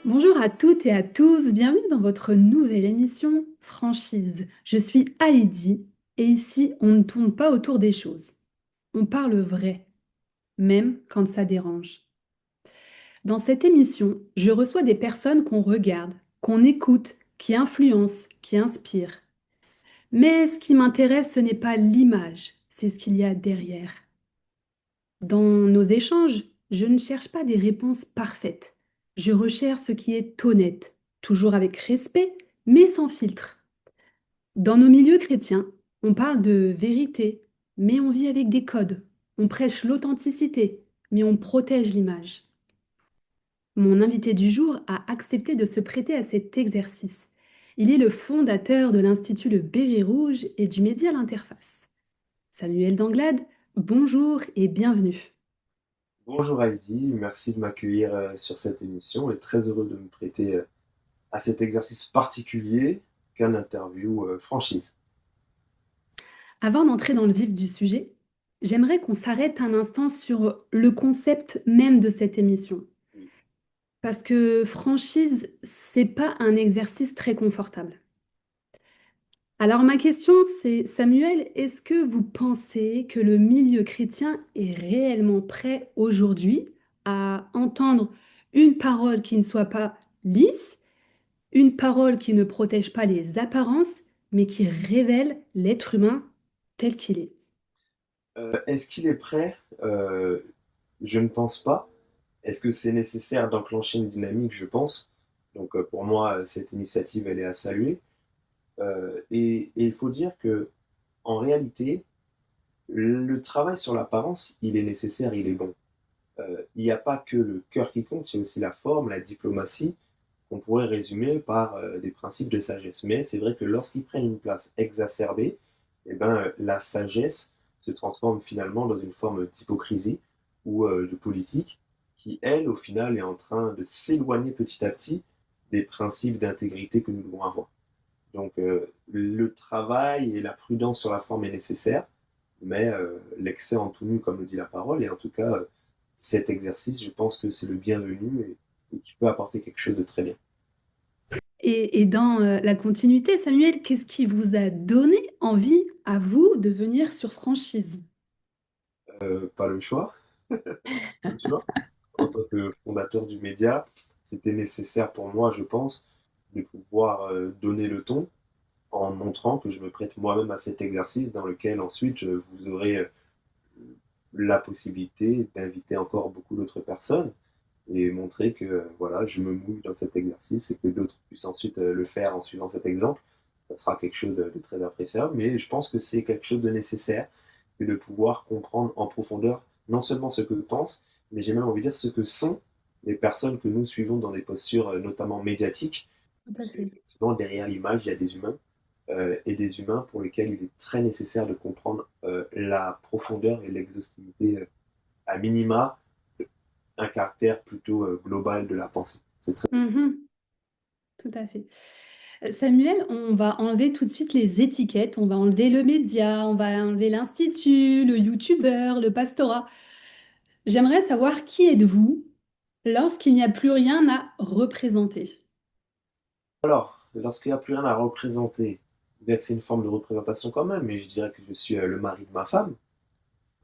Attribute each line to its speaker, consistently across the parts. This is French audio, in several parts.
Speaker 1: Bonjour à toutes et à tous, bienvenue dans votre nouvelle émission Franchise. Je suis Heidi et ici on ne tourne pas autour des choses. On parle vrai, même quand ça dérange. Dans cette émission, je reçois des personnes qu'on regarde, qu'on écoute, qui influencent, qui inspirent. Mais ce qui m'intéresse, ce n'est pas l'image, c'est ce qu'il y a derrière. Dans nos échanges, je ne cherche pas des réponses parfaites. Je recherche ce qui est honnête, toujours avec respect, mais sans filtre. Dans nos milieux chrétiens, on parle de vérité, mais on vit avec des codes. On prêche l'authenticité, mais on protège l'image. Mon invité du jour a accepté de se prêter à cet exercice. Il est le fondateur de l'Institut Le Béret Rouge et du média L'Interface. Samuel Danglade, bonjour et bienvenue.
Speaker 2: Bonjour Heidi, merci de m'accueillir sur cette émission et très heureux de me prêter à cet exercice particulier qu'un interview franchise.
Speaker 1: Avant d'entrer dans le vif du sujet, j'aimerais qu'on s'arrête un instant sur le concept même de cette émission.
Speaker 2: Oui.
Speaker 1: Parce que franchise, c'est pas un exercice très confortable. Alors ma question c'est, Samuel, est-ce que vous pensez que le milieu chrétien est réellement prêt aujourd'hui à entendre une parole qui ne soit pas lisse, une parole qui ne protège pas les apparences, mais qui révèle l'être humain tel qu'il est?
Speaker 2: Est-ce qu'il est prêt? Je ne pense pas. Est-ce que c'est nécessaire d'enclencher une dynamique? Je pense. Donc pour moi, cette initiative, elle est à saluer. Et il faut dire que en réalité, le travail sur l'apparence, il est nécessaire, il est bon. Il n'y a pas que le cœur qui compte, il y a aussi la forme, la diplomatie, qu'on pourrait résumer par des principes de sagesse. Mais c'est vrai que lorsqu'ils prennent une place exacerbée, eh ben, la sagesse se transforme finalement dans une forme d'hypocrisie ou de politique qui, elle, au final, est en train de s'éloigner petit à petit des principes d'intégrité que nous devons avoir. Donc, le travail et la prudence sur la forme est nécessaire, mais l'excès en tout nu, comme le dit la parole, et en tout cas, cet exercice, je pense que c'est le bienvenu et qui peut apporter quelque chose de très bien.
Speaker 1: Et dans la continuité, Samuel, qu'est-ce qui vous a donné envie à vous de venir sur franchise?
Speaker 2: Pas le choix, pas le choix. En tant que fondateur du média, c'était nécessaire pour moi, je pense, de pouvoir donner le ton en montrant que je me prête moi-même à cet exercice dans lequel ensuite vous aurez la possibilité d'inviter encore beaucoup d'autres personnes et montrer que voilà, je me mouille dans cet exercice et que d'autres puissent ensuite le faire en suivant cet exemple. Ça sera quelque chose de très appréciable, mais je pense que c'est quelque chose de nécessaire et de pouvoir comprendre en profondeur non seulement ce que pensent, mais j'ai même envie de dire ce que sont les personnes que nous suivons dans des postures notamment médiatiques,
Speaker 1: Tout à
Speaker 2: parce
Speaker 1: fait.
Speaker 2: qu'effectivement, derrière l'image, il y a des humains et des humains pour lesquels il est très nécessaire de comprendre la profondeur et l'exhaustivité à minima un caractère plutôt global de la pensée. C'est très
Speaker 1: Mhm, tout à fait. Samuel, on va enlever tout de suite les étiquettes, on va enlever le média, on va enlever l'institut, le youtubeur, le pastorat. J'aimerais savoir qui êtes-vous lorsqu'il n'y a plus rien à représenter.
Speaker 2: Alors, lorsqu'il n'y a plus rien à représenter, bien que c'est une forme de représentation quand même, mais je dirais que je suis le mari de ma femme,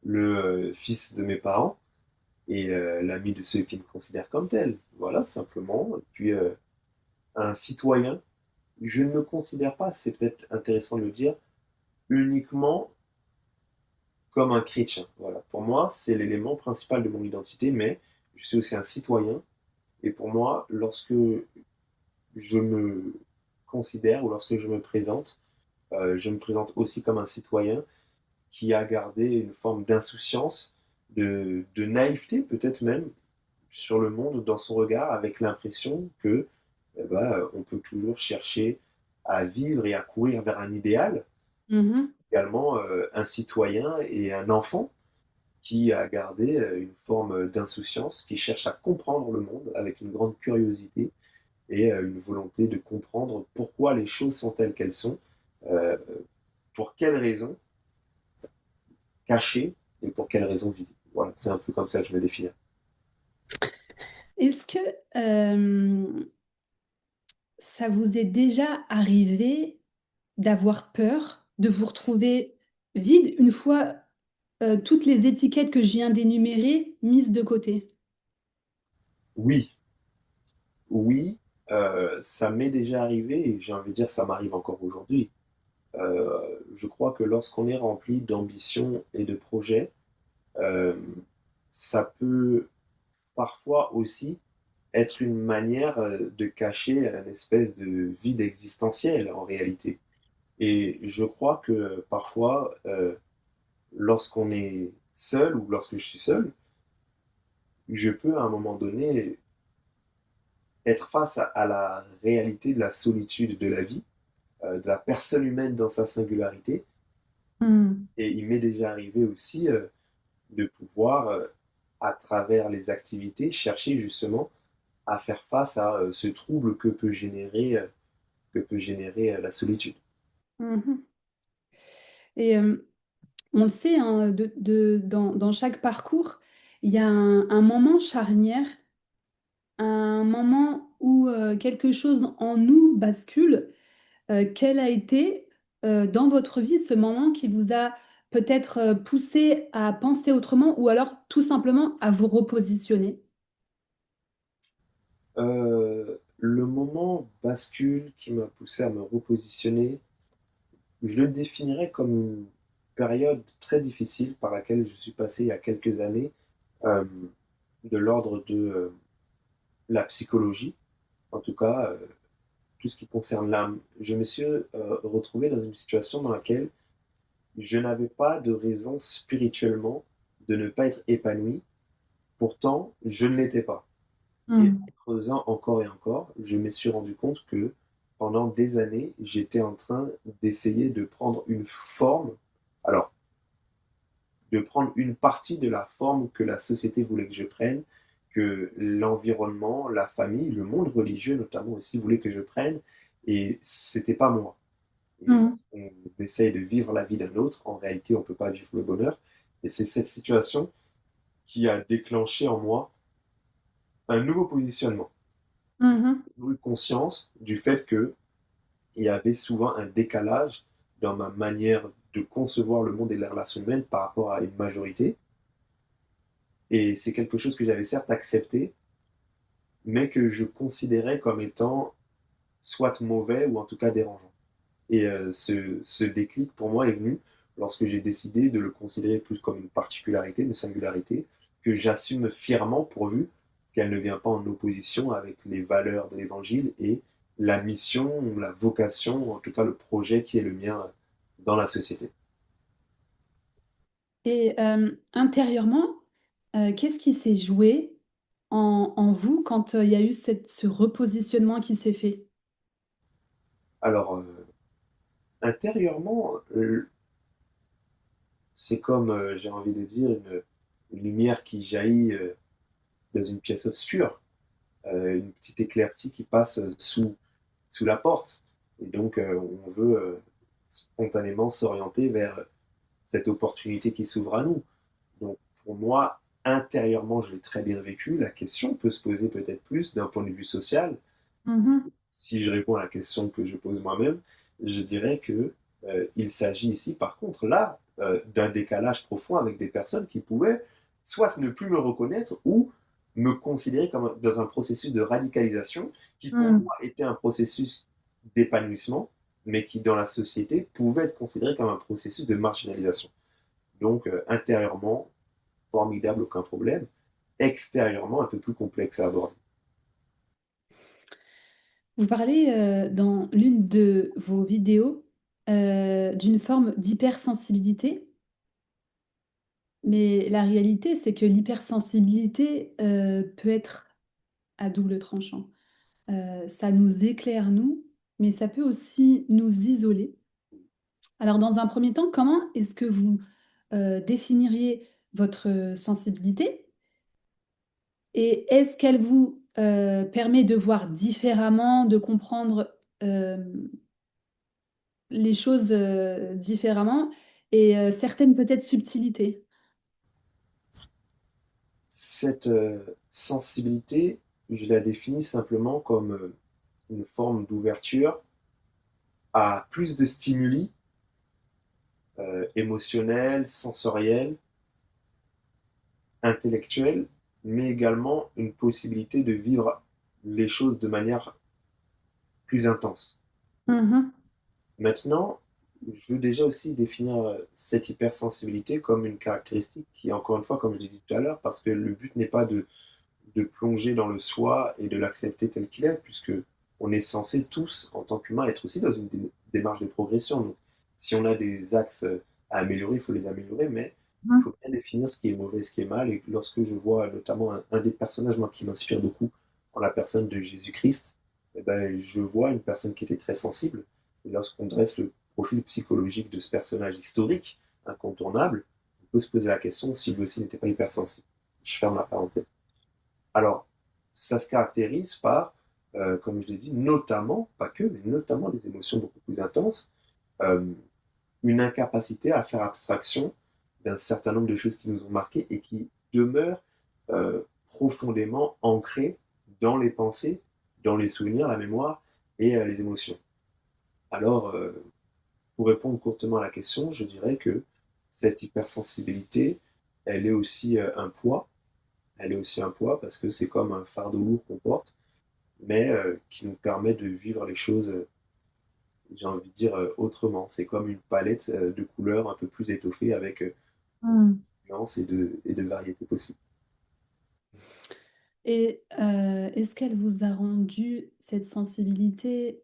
Speaker 2: le fils de mes parents et l'ami de ceux qui me considèrent comme tel. Voilà, simplement. Et puis, un citoyen, je ne me considère pas, c'est peut-être intéressant de le dire, uniquement comme un chrétien. Voilà. Pour moi, c'est l'élément principal de mon identité, mais je suis aussi un citoyen. Et pour moi, lorsque je me considère ou lorsque je me présente aussi comme un citoyen qui a gardé une forme d'insouciance, de naïveté peut-être même sur le monde dans son regard, avec l'impression que on peut toujours chercher à vivre et à courir vers un idéal,
Speaker 1: Mhm,
Speaker 2: également un citoyen et un enfant qui a gardé une forme d'insouciance, qui cherche à comprendre le monde avec une grande curiosité et une volonté de comprendre pourquoi les choses sont telles qu'elles sont, euh, pour quelles raisons cachées et pour quelles raisons visibles. Voilà, c'est un peu comme ça que je me définis.
Speaker 1: Est-ce que ça vous est déjà arrivé d'avoir peur de vous retrouver vide une fois toutes les étiquettes que je viens d'énumérer mises de côté?
Speaker 2: Oui, oui, ça m'est déjà arrivé et j'ai envie de dire ça m'arrive encore aujourd'hui. Je crois que lorsqu'on est rempli d'ambition et de projets, euh, ça peut parfois aussi être une manière de cacher une espèce de vide existentiel en réalité. Et je crois que parfois, lorsqu'on est seul ou lorsque je suis seul, je peux à un moment donné être face à la réalité de la solitude de la vie, de la personne humaine dans sa singularité.
Speaker 1: Mmh.
Speaker 2: Et il m'est déjà arrivé aussi de pouvoir, à travers les activités, chercher justement à faire face à ce trouble que peut générer la solitude.
Speaker 1: Mmh. Et on le sait, hein, dans chaque parcours, il y a un moment charnière, un moment où quelque chose en nous bascule. Quel a été, dans votre vie, ce moment qui vous a peut-être, poussé à penser autrement ou alors tout simplement à vous repositionner?
Speaker 2: Le moment bascule qui m'a poussé à me repositionner, je le définirais comme une période très difficile par laquelle je suis passé il y a quelques années, euh, de l'ordre de la psychologie, en tout cas tout ce qui concerne l'âme. Je me suis retrouvé dans une situation dans laquelle je n'avais pas de raison spirituellement de ne pas être épanoui, pourtant je ne l'étais pas. Et
Speaker 1: Mmh.
Speaker 2: en creusant encore et encore, je me suis rendu compte que pendant des années, j'étais en train d'essayer de prendre une forme, alors de prendre une partie de la forme que la société voulait que je prenne, que l'environnement, la famille, le monde religieux notamment aussi voulait que je prenne, et c'était pas moi. Et
Speaker 1: Mmh.
Speaker 2: lorsqu'on essaye de vivre la vie d'un autre, en réalité, on ne peut pas vivre le bonheur. Et c'est cette situation qui a déclenché en moi un nouveau positionnement.
Speaker 1: Mmh mh.
Speaker 2: J'ai eu conscience du fait que il y avait souvent un décalage dans ma manière de concevoir le monde et les relations humaines par rapport à une majorité. Et c'est quelque chose que j'avais certes accepté, mais que je considérais comme étant soit mauvais ou en tout cas dérangeant. Et ce déclic pour moi est venu lorsque j'ai décidé de le considérer plus comme une particularité, une singularité, que j'assume fièrement pourvu qu'elle ne vient pas en opposition avec les valeurs de l'évangile et la mission, la vocation, en tout cas le projet qui est le mien dans la société.
Speaker 1: Et intérieurement, qu'est-ce qui s'est joué en vous quand, il y a eu ce repositionnement qui s'est fait?
Speaker 2: Alors, intérieurement, c'est comme, j'ai envie de dire, une lumière qui jaillit dans une pièce obscure, une petite éclaircie qui passe sous la porte. Et donc, on veut spontanément s'orienter vers cette opportunité qui s'ouvre à nous. Donc, pour moi, intérieurement, je l'ai très bien vécu. La question peut se poser peut-être plus d'un point de vue social.
Speaker 1: Mmh mh.
Speaker 2: Si je réponds à la question que je pose moi-même, je dirais que il s'agit ici, par contre, là, d'un décalage profond avec des personnes qui pouvaient soit ne plus me reconnaître ou me considérer comme dans un processus de radicalisation qui, pour
Speaker 1: Mmh.
Speaker 2: moi, était un processus d'épanouissement, mais qui, dans la société, pouvait être considéré comme un processus de marginalisation. Donc, intérieurement, formidable, aucun problème. Extérieurement, un peu plus complexe à aborder.
Speaker 1: Vous parlez, dans l'une de vos vidéos, d'une forme d'hypersensibilité, mais la réalité, c'est que l'hypersensibilité, peut être à double tranchant. Ça nous éclaire nous, mais ça peut aussi nous isoler. Alors dans un premier temps, comment est-ce que vous, définiriez votre sensibilité? Et est-ce qu'elle vous, permet de voir différemment, de comprendre, les choses, différemment et certaines peut-être subtilités?
Speaker 2: Cette sensibilité je la définis simplement comme une forme d'ouverture à plus de stimuli émotionnels, sensoriels, intellectuels, mais également une possibilité de vivre les choses de manière plus intense.
Speaker 1: Mhm.
Speaker 2: Maintenant, je veux déjà aussi définir cette hypersensibilité comme une caractéristique qui, encore une fois, comme je l'ai dit tout à l'heure, parce que le but n'est pas de plonger dans le soi et de l'accepter tel qu'il est, puisque on est censé tous, en tant qu'humains, être aussi dans une démarche de progression. Donc, si on a des axes à améliorer, il faut les améliorer, mais il faut bien définir ce qui est mauvais, ce qui est mal. Et lorsque je vois notamment un des personnages, moi, qui m'inspire beaucoup, en la personne de Jésus-Christ, eh ben, je vois une personne qui était très sensible. Et lorsqu'on dresse le profil psychologique de ce personnage historique, incontournable, on peut se poser la question si lui aussi n'était pas hypersensible. Je ferme la parenthèse. Alors, ça se caractérise par, comme je l'ai dit, notamment, pas que, mais notamment des émotions beaucoup plus intenses, euh, une incapacité à faire abstraction d'un certain nombre de choses qui nous ont marqués et qui demeurent profondément ancrées dans les pensées, dans les souvenirs, la mémoire et les émotions. Alors, pour répondre courtement à la question, je dirais que cette hypersensibilité, elle est aussi un poids. Elle est aussi un poids parce que c'est comme un fardeau lourd qu'on porte, mais qui nous permet de vivre les choses, j'ai envie de dire, autrement. C'est comme une palette de couleurs un peu plus étoffée avec
Speaker 1: Mhm.
Speaker 2: de nuances et de variétés possibles.
Speaker 1: Et est-ce qu'elle vous a rendu cette sensibilité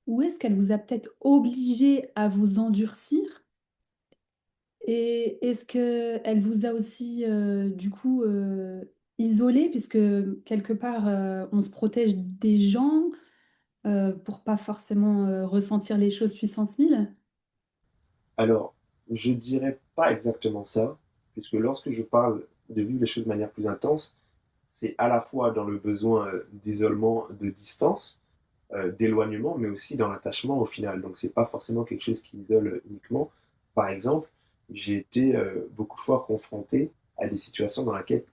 Speaker 1: ou est-ce qu'elle vous a peut-être obligé à vous endurcir? Et est-ce qu'elle vous a aussi du coup isolé, puisque quelque part on se protège des gens pour pas forcément ressentir les choses puissance 1000?
Speaker 2: Alors, je dirais pas exactement ça, puisque lorsque je parle de vivre les choses de manière plus intense, c'est à la fois dans le besoin d'isolement, de distance, d'éloignement, mais aussi dans l'attachement au final. Donc, c'est pas forcément quelque chose qui isole uniquement. Par exemple, j'ai été beaucoup de fois confronté à des situations dans laquelle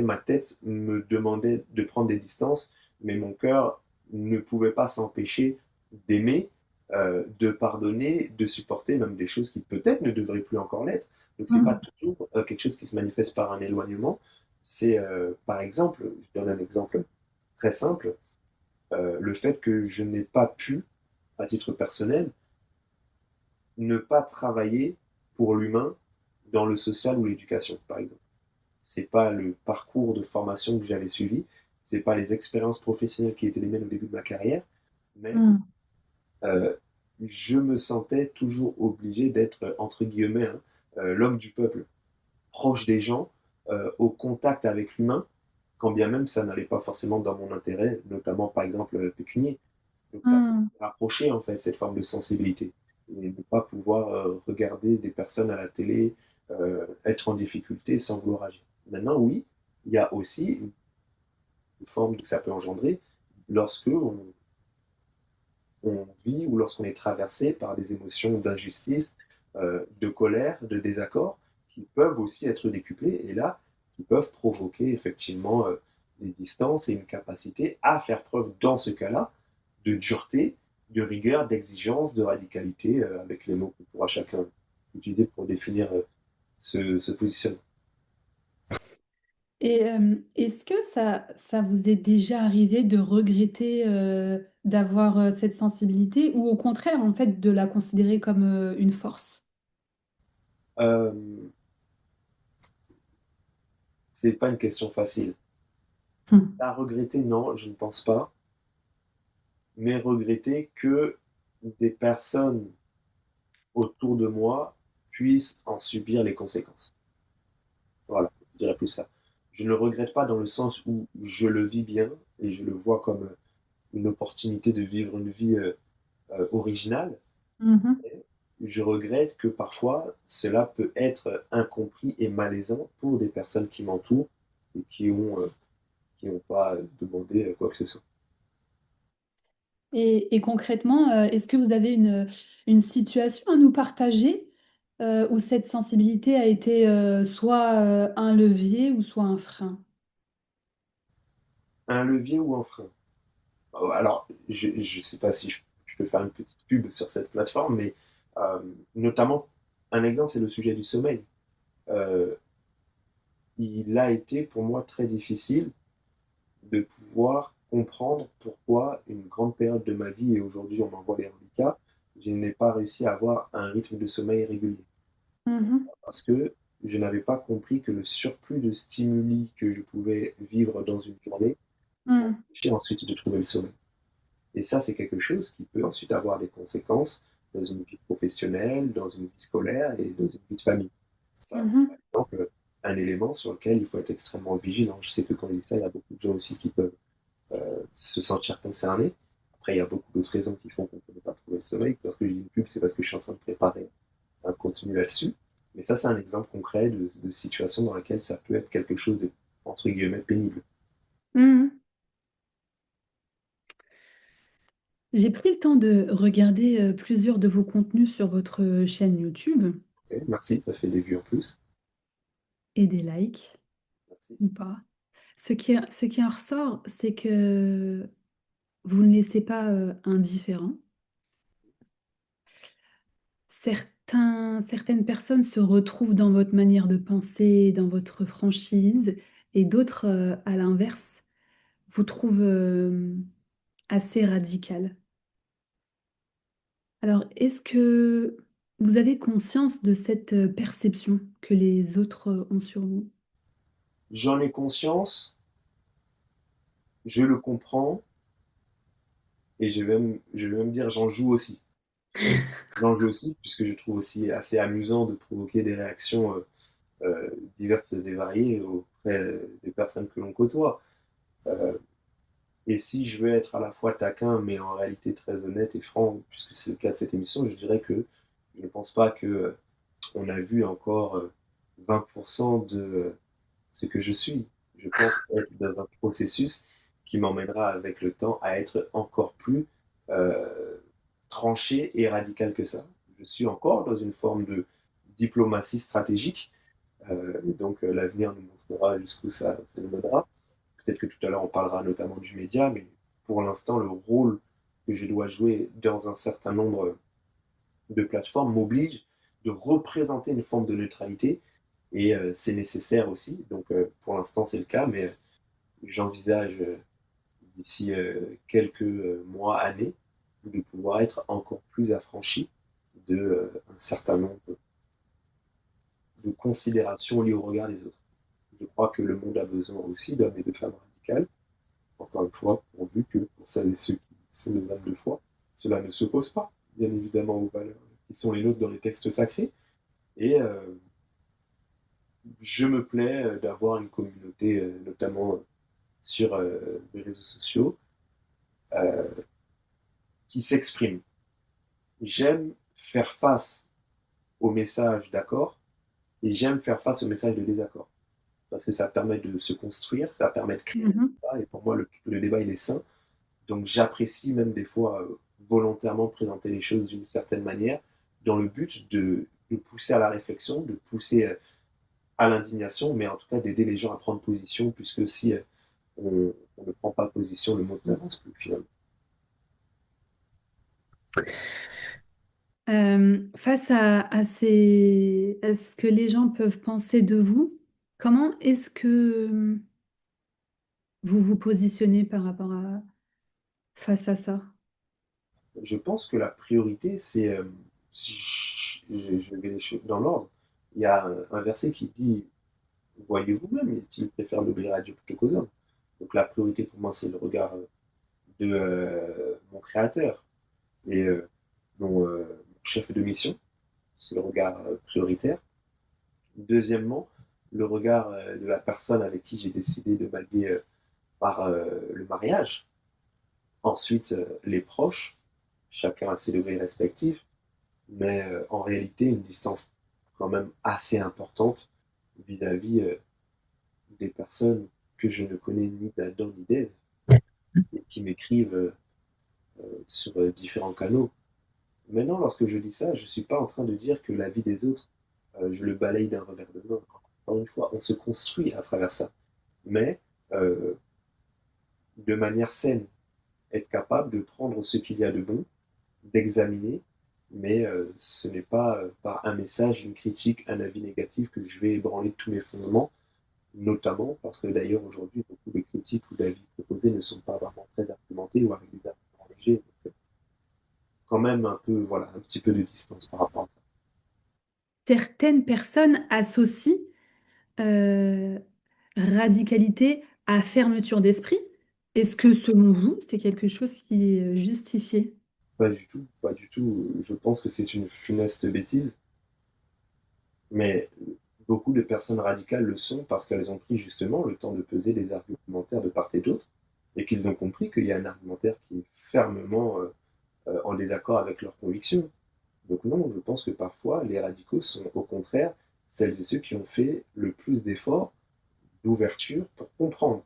Speaker 2: ma tête me demandait de prendre des distances, mais mon cœur ne pouvait pas s'empêcher d'aimer, de pardonner, de supporter même des choses qui peut-être ne devraient plus encore l'être. Donc, c'est pas
Speaker 1: Mhm.
Speaker 2: toujours quelque chose qui se manifeste par un éloignement. C'est, par exemple, je donne un exemple très simple, le fait que je n'ai pas pu, à titre personnel, ne pas travailler pour l'humain dans le social ou l'éducation, par exemple. C'est pas le parcours de formation que j'avais suivi, c'est pas les expériences professionnelles qui étaient les miennes au début de ma carrière, mais
Speaker 1: Mhm.
Speaker 2: euh, je me sentais toujours obligé d'être, entre guillemets, hein, l'homme du peuple, proche des gens, au contact avec l'humain, quand bien même ça n'allait pas forcément dans mon intérêt, notamment par exemple pécunier. Donc ça peut
Speaker 1: Mhm.
Speaker 2: rapprocher en fait cette forme de sensibilité et ne pas pouvoir regarder des personnes à la télé être en difficulté sans vouloir agir. Maintenant, oui, il y a aussi une forme que ça peut engendrer lorsque on vit ou lorsqu'on est traversé par des émotions d'injustice, de colère, de désaccord, qui peuvent aussi être décuplées et là, qui peuvent provoquer effectivement des distances et une capacité à faire preuve dans ce cas-là de dureté, de rigueur, d'exigence, de radicalité, avec les mots qu'on pourra chacun utiliser pour définir ce positionnement.
Speaker 1: Et est-ce que ça vous est déjà arrivé de regretter d'avoir cette sensibilité ou au contraire, en fait, de la considérer comme une force?
Speaker 2: Euh, c'est pas une question facile.
Speaker 1: Hmm.
Speaker 2: À regretter, non, je ne pense pas, mais regretter que des personnes autour de moi puissent en subir les conséquences. Voilà, je dirais plus ça. Je ne le regrette pas dans le sens où je le vis bien et je le vois comme une opportunité de vivre une vie originale.
Speaker 1: Mhm.
Speaker 2: Je regrette que parfois cela peut être incompris et malaisant pour des personnes qui m'entourent et qui ont pas demandé quoi que ce soit.
Speaker 1: Et concrètement, est-ce que vous avez une situation à nous partager où cette sensibilité a été soit un levier ou soit un frein?
Speaker 2: un levier ou un frein? Alors, je ne sais pas si je peux faire une petite pub sur cette plateforme, mais euh, notamment, un exemple, c'est le sujet du sommeil. Euh, il a été pour moi très difficile de pouvoir comprendre pourquoi une grande période de ma vie, et aujourd'hui on en voit les handicaps, je n'ai pas réussi à avoir un rythme de sommeil régulier.
Speaker 1: Mhm.
Speaker 2: Parce que je n'avais pas compris que le surplus de stimuli que je pouvais vivre dans une journée
Speaker 1: Mhm.
Speaker 2: m'empêchait ensuite de trouver le sommeil. Et ça, c'est quelque chose qui peut ensuite avoir des conséquences dans une vie professionnelle, dans une vie scolaire et dans une vie de famille. Ça, c'est par
Speaker 1: Mhm.
Speaker 2: exemple un élément sur lequel il faut être extrêmement vigilant. Je sais que quand je dis ça, il y a beaucoup de gens aussi qui peuvent se sentir concernés. Après, il y a beaucoup d'autres raisons qui font qu'on ne peut pas trouver le sommeil. Lorsque je dis une pub, c'est parce que je suis en train de préparer un contenu là-dessus. Mais ça, c'est un exemple concret de situation dans laquelle ça peut être quelque chose de, entre guillemets, pénible.
Speaker 1: Mhm. J'ai pris le temps de regarder plusieurs de vos contenus sur votre chaîne YouTube
Speaker 2: Okay, merci, ça fait des vues en plus.
Speaker 1: et des likes
Speaker 2: Merci.
Speaker 1: ou pas. Ce qui en ressort, c'est que vous ne laissez pas indifférent. Certaines personnes se retrouvent dans votre manière de penser, dans votre franchise, et d'autres, à l'inverse, vous trouvent assez radical. Alors, est-ce que vous avez conscience de cette perception que les autres ont sur vous?
Speaker 2: J'en ai conscience, je le comprends, et je vais même dire j'en joue aussi. J'en joue aussi, puisque je trouve aussi assez amusant de provoquer des réactions diverses et variées auprès des personnes que l'on côtoie. Euh, et si je veux être à la fois taquin, mais en réalité très honnête et franc, puisque c'est le cas de cette émission, je dirais que je ne pense pas que on a vu encore 20% de ce que je suis. Je pense être dans un processus qui m'emmènera avec le temps à être encore plus euh, tranché et radical que ça. Je suis encore dans une forme de diplomatie stratégique, donc l'avenir nous montrera jusqu'où ça nous mènera. Peut-être que tout à l'heure on parlera notamment du média, mais pour l'instant le rôle que je dois jouer dans un certain nombre de plateformes m'oblige de représenter une forme de neutralité et c'est nécessaire aussi. Donc pour l'instant c'est le cas, mais j'envisage d'ici quelques mois, années, de pouvoir être encore plus affranchi de un certain nombre de considérations liées au regard des autres. Je crois que le monde a besoin aussi d'hommes et de femmes radicales, encore une fois, pourvu que pour celles et ceux qui s'aiment 22 fois, cela ne s'oppose pas, bien évidemment, aux valeurs qui sont les nôtres dans les textes sacrés. Et je me plais d'avoir une communauté, notamment sur les réseaux sociaux, euh, qui s'exprime. J'aime faire face aux messages d'accord et j'aime faire face aux messages de désaccord. Parce que ça permet de se construire, ça permet de créer un
Speaker 1: Mhm.
Speaker 2: débat, et pour moi, le débat, il est sain. Donc j'apprécie même des fois volontairement présenter les choses d'une certaine manière, dans le but de pousser à la réflexion, de pousser à l'indignation, mais en tout cas d'aider les gens à prendre position, puisque si on ne prend pas position, le monde n'avance plus finalement.
Speaker 1: Face à ce que les gens peuvent penser de vous, comment est-ce que vous vous positionnez par rapport à face à ça?
Speaker 2: Je pense que la priorité, c'est, si je vais dans l'ordre, il y a un verset qui dit, voyez vous-même, il préfère l'obéir à Dieu plutôt qu'aux hommes. Donc la priorité pour moi, c'est le regard de mon créateur et mon chef de mission, c'est le regard prioritaire. Deuxièmement, le regard de la personne avec qui j'ai décidé de m'allier par le mariage. Ensuite, les proches, chacun à ses degrés respectifs, mais en réalité, une distance quand même assez importante vis-à-vis des personnes que je ne connais ni d'Adam ni d'Ève et qui m'écrivent sur différents canaux. Maintenant, lorsque je dis ça, je ne suis pas en train de dire que la vie des autres, je le balaye d'un revers de main. Encore une fois, on se construit à travers ça. Mais de manière saine, être capable de prendre ce qu'il y a de bon, d'examiner, mais ce n'est pas par un message, une critique, un avis négatif que je vais ébranler tous mes fondements, notamment parce que d'ailleurs aujourd'hui, beaucoup de critiques ou d'avis proposés ne sont pas vraiment très argumentés ou avec des arguments légers. Donc, quand même un peu, voilà, un petit peu de distance par rapport à ça.
Speaker 1: Certaines personnes associent euh, radicalité à fermeture d'esprit. Est-ce que selon vous, c'est quelque chose qui est justifié?
Speaker 2: Pas du tout, pas du tout. Je pense que c'est une funeste bêtise, mais beaucoup de personnes radicales le sont parce qu'elles ont pris justement le temps de peser les argumentaires de part et d'autre et qu'ils ont compris qu'il y a un argumentaire qui est fermement en désaccord avec leurs convictions. Donc non, je pense que parfois les radicaux sont au contraire celles et ceux qui ont fait le plus d'efforts d'ouverture pour comprendre.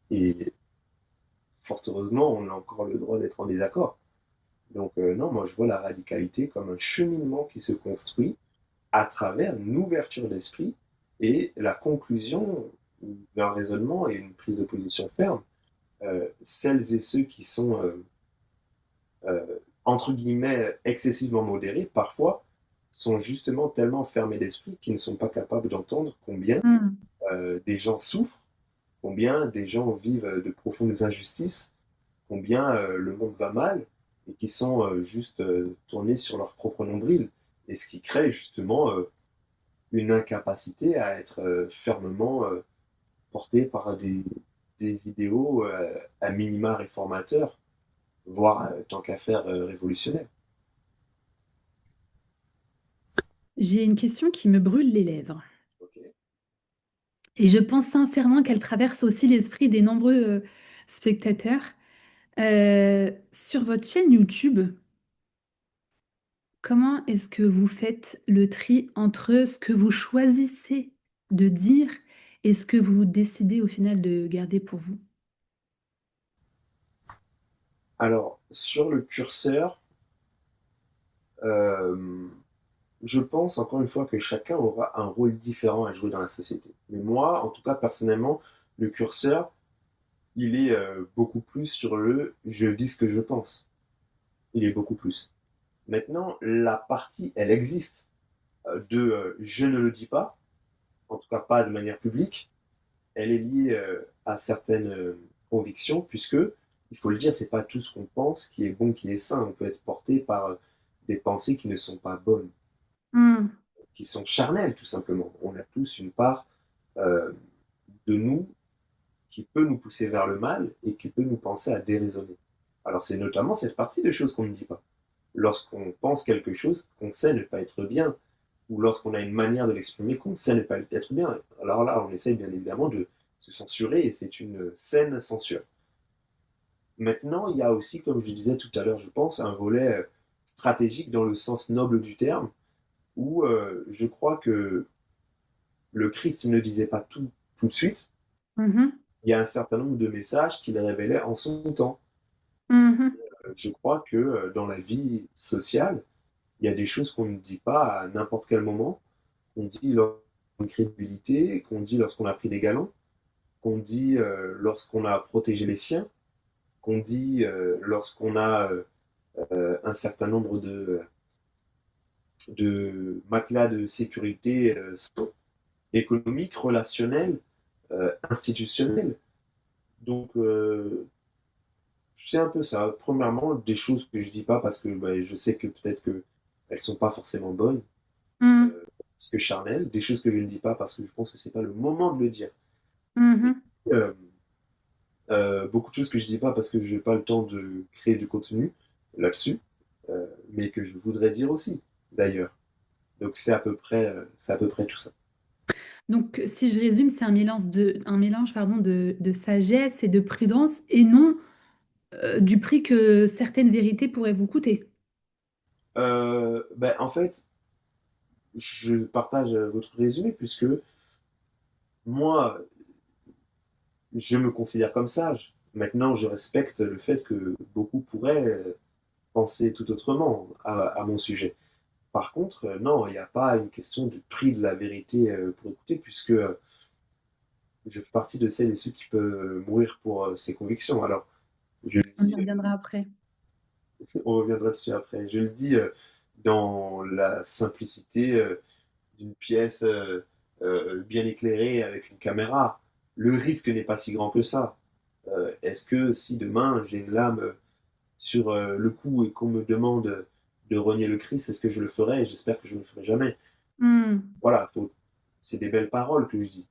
Speaker 2: Et fort heureusement, on a encore le droit d'être en désaccord. Donc non, moi je vois la radicalité comme un cheminement qui se construit à travers une ouverture d'esprit et la conclusion d'un raisonnement et une prise de position ferme. Celles et ceux qui sont, entre guillemets, excessivement modérés, parfois, sont justement tellement fermés d'esprit qu'ils ne sont pas capables d'entendre combien
Speaker 1: Hmm.
Speaker 2: des gens souffrent, combien des gens vivent de profondes injustices, combien le monde va mal, et qui sont juste tournés sur leur propre nombril. Et ce qui crée justement une incapacité à être fermement porté par des idéaux à minima réformateurs, voire tant qu'à faire révolutionnaires.
Speaker 1: J'ai une question qui me brûle les lèvres.
Speaker 2: Okay.
Speaker 1: Et je pense sincèrement qu'elle traverse aussi l'esprit des nombreux spectateurs. Sur votre chaîne YouTube, comment est-ce que vous faites le tri entre ce que vous choisissez de dire et ce que vous décidez au final de garder pour vous?
Speaker 2: Alors, sur le curseur, euh, je pense encore une fois que chacun aura un rôle différent à jouer dans la société. Mais moi, en tout cas, personnellement, le curseur, il est beaucoup plus sur le je dis ce que je pense. Il est beaucoup plus. Maintenant, la partie, elle existe de je ne le dis pas, en tout cas pas de manière publique, elle est liée à certaines convictions, puisque, il faut le dire, c'est pas tout ce qu'on pense qui est bon, qui est sain. On peut être porté par des pensées qui ne sont pas bonnes,
Speaker 1: Hmm.
Speaker 2: qui sont charnelles, tout simplement. On a tous une part euh, de nous qui peut nous pousser vers le mal et qui peut nous penser à déraisonner. Alors c'est notamment cette partie de choses qu'on ne dit pas. Lorsqu'on pense quelque chose qu'on sait ne pas être bien, ou lorsqu'on a une manière de l'exprimer qu'on sait ne pas être bien. Alors là, on essaye bien évidemment de se censurer et c'est une saine censure. Maintenant, il y a aussi, comme je disais tout à l'heure, je pense, un volet stratégique dans le sens noble du terme, où je crois que le Christ ne disait pas tout tout de suite.
Speaker 1: Mhm.
Speaker 2: Il y a un certain nombre de messages qu'il révélait en son temps.
Speaker 1: Mhm.
Speaker 2: Je crois que dans la vie sociale, il y a des choses qu'on ne dit pas à n'importe quel moment, qu'on dit lorsqu'on a une crédibilité, qu'on dit lorsqu'on a pris des galons, qu'on dit lorsqu'on a protégé les siens, qu'on dit lorsqu'on a un certain nombre de matelas de sécurité économique, relationnel, institutionnel. Donc, c'est un peu ça. Premièrement, des choses que je dis pas parce que bah, je sais que peut-être que elles sont pas forcément bonnes,
Speaker 1: Mhm.
Speaker 2: parce que charnelles. Des choses que je ne dis pas parce que je pense que c'est pas le moment de le dire. Et,
Speaker 1: Mhm.
Speaker 2: euh, beaucoup de choses que je dis pas parce que je n'ai pas le temps de créer du contenu là-dessus, mais que je voudrais dire aussi, d'ailleurs. Donc c'est à peu près tout ça.
Speaker 1: Donc, si je résume, c'est un mélange, pardon, de sagesse et de prudence et non du prix que certaines vérités pourraient vous coûter.
Speaker 2: Ben, en fait, je partage votre résumé puisque moi, je me considère comme sage. Maintenant, je respecte le fait que beaucoup pourraient penser tout autrement à mon sujet. Par contre, non, il n'y a pas une question du prix de la vérité pour écouter, puisque je fais partie de celles et ceux qui peuvent mourir pour ses convictions. Alors, je le
Speaker 1: On y
Speaker 2: dis,
Speaker 1: reviendra après.
Speaker 2: on reviendra dessus après, je le dis dans la simplicité d'une pièce bien éclairée avec une caméra. Le risque n'est pas si grand que ça. Est-ce que si demain j'ai une lame sur le cou et qu'on me demande de renier le Christ, est-ce que je le ferai? J'espère que je ne le ferai jamais.
Speaker 1: Hmm.
Speaker 2: Voilà, c'est des belles paroles que je dis.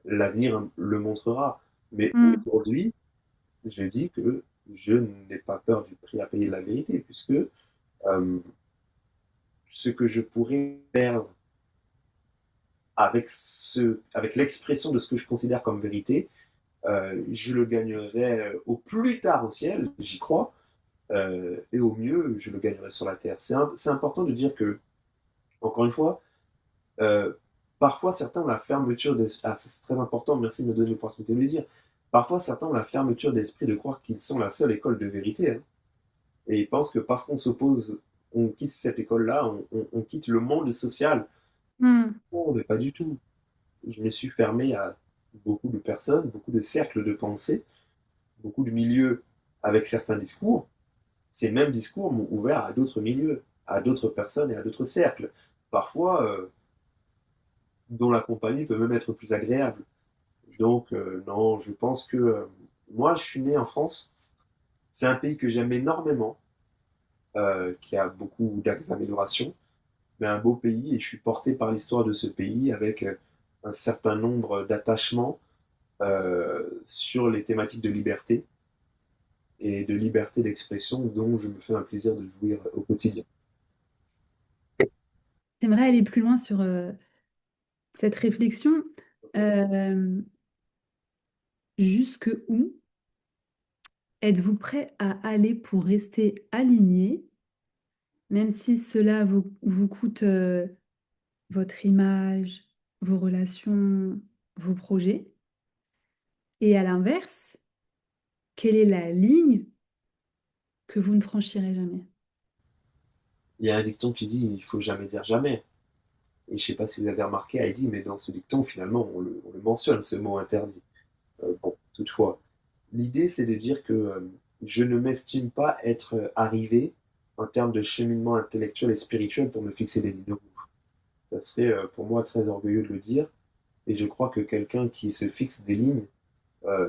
Speaker 2: L'avenir le montrera. Mais
Speaker 1: Hmm.
Speaker 2: aujourd'hui, je dis que je n'ai pas peur du prix à payer de la vérité, puisque ce que je pourrais perdre avec l'expression de ce que je considère comme vérité, je le gagnerai au plus tard au ciel, j'y crois, et au mieux, je le gagnerai sur la terre. C'est important de dire que, encore une fois, euh, parfois certains ont la fermeture d'esprit. Ah, c'est très important, merci de me donner l'opportunité de le dire. Parfois certains ont la fermeture d'esprit de croire qu'ils sont la seule école de vérité. Hein. Et ils pensent que parce qu'on s'oppose, on quitte cette école-là, on quitte le monde social.
Speaker 1: Hmm.
Speaker 2: Non, mais pas du tout. Je me suis fermé à beaucoup de personnes, beaucoup de cercles de pensée, beaucoup de milieux avec certains discours. Ces mêmes discours m'ont ouvert à d'autres milieux, à d'autres personnes et à d'autres cercles. Parfois, dont la compagnie peut même être plus agréable. Donc, non, je pense que moi, je suis né en France. C'est un pays que j'aime énormément, qui a beaucoup d'axes d'amélioration, mais un beau pays et je suis porté par l'histoire de ce pays avec un certain nombre d'attachements sur les thématiques de liberté et de liberté d'expression dont je me fais un plaisir de jouir au quotidien.
Speaker 1: J'aimerais aller plus loin sur cette réflexion. Euh, Jusque où êtes-vous prêt à aller pour rester aligné, même si cela vous coûte votre image, vos relations, vos projets? Et à l'inverse, quelle est la ligne que vous ne franchirez jamais?
Speaker 2: Il y a un dicton qui dit il faut jamais dire jamais. Et je ne sais pas si vous avez remarqué, Heidi, mais dans ce dicton, finalement, on le mentionne, ce mot interdit. Bon, toutefois, l'idée, c'est de dire que je ne m'estime pas être arrivé en termes de cheminement intellectuel et spirituel pour me fixer des lignes rouges. Ça serait pour moi très orgueilleux de le dire. Et je crois que quelqu'un qui se fixe des lignes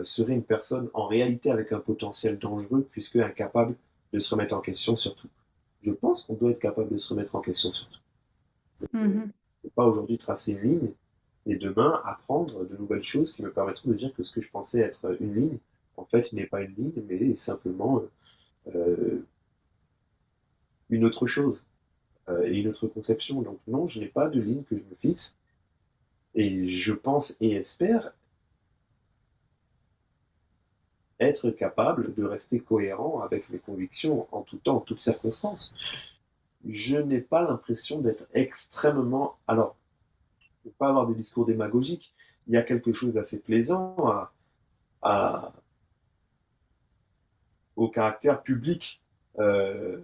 Speaker 2: serait une personne en réalité avec un potentiel dangereux puisque incapable de se remettre en question sur tout. Je pense qu'on doit être capable de se remettre en question sur tout. On ne
Speaker 1: Mhm.
Speaker 2: peut pas aujourd'hui tracer une ligne et demain apprendre de nouvelles choses qui me permettront de dire que ce que je pensais être une ligne, en fait, n'est pas une ligne, mais simplement une autre chose et une autre conception. Donc non, je n'ai pas de ligne que je me fixe et je pense et espère être capable de rester cohérent avec mes convictions en tout temps, en toutes circonstances. Je n'ai pas l'impression d'être extrêmement... Alors, ne pas avoir de discours démagogique, il y a quelque chose d'assez plaisant à, au caractère public euh,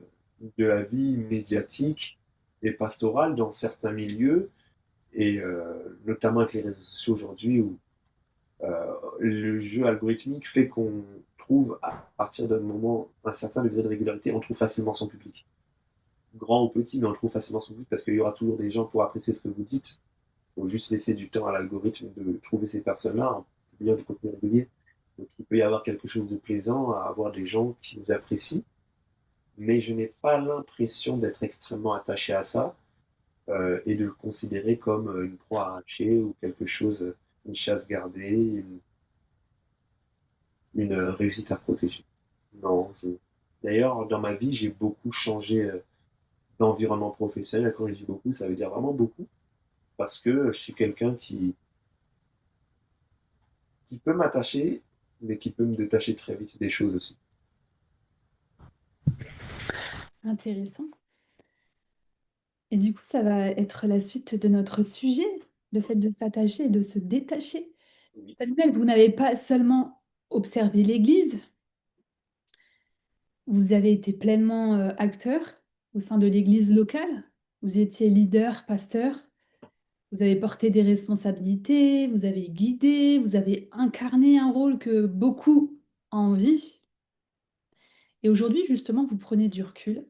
Speaker 2: de la vie médiatique et pastorale dans certains milieux, et notamment avec les réseaux sociaux aujourd'hui, où le jeu algorithmique fait qu'on trouve, à partir d'un moment, un certain degré de régularité, on trouve facilement son public. Grand ou petit, mais on trouve facilement son public parce qu'il y aura toujours des gens pour apprécier ce que vous dites. Il faut juste laisser du temps à l'algorithme de trouver ces personnes-là en publiant du contenu régulier. Donc il peut y avoir quelque chose de plaisant à avoir des gens qui nous apprécient, mais je n'ai pas l'impression d'être extrêmement attaché à ça et de le considérer comme une proie arrachée ou quelque chose, une chasse gardée, une réussite à protéger. Non, d'ailleurs, dans ma vie, j'ai beaucoup changé d'environnement professionnel. Quand je dis beaucoup, ça veut dire vraiment beaucoup, parce que je suis quelqu'un qui peut m'attacher, mais qui peut me détacher très vite des choses aussi.
Speaker 1: Intéressant. Et du coup, ça va être la suite de notre sujet, le fait de s'attacher et de se détacher.
Speaker 2: Oui.
Speaker 1: Samuel, vous n'avez pas seulement observé l'Église, vous avez été pleinement acteur au sein de l'Église locale. Vous étiez leader, pasteur. Vous avez porté des responsabilités, vous avez guidé, vous avez incarné un rôle que beaucoup envient. Et aujourd'hui, justement, vous prenez du recul.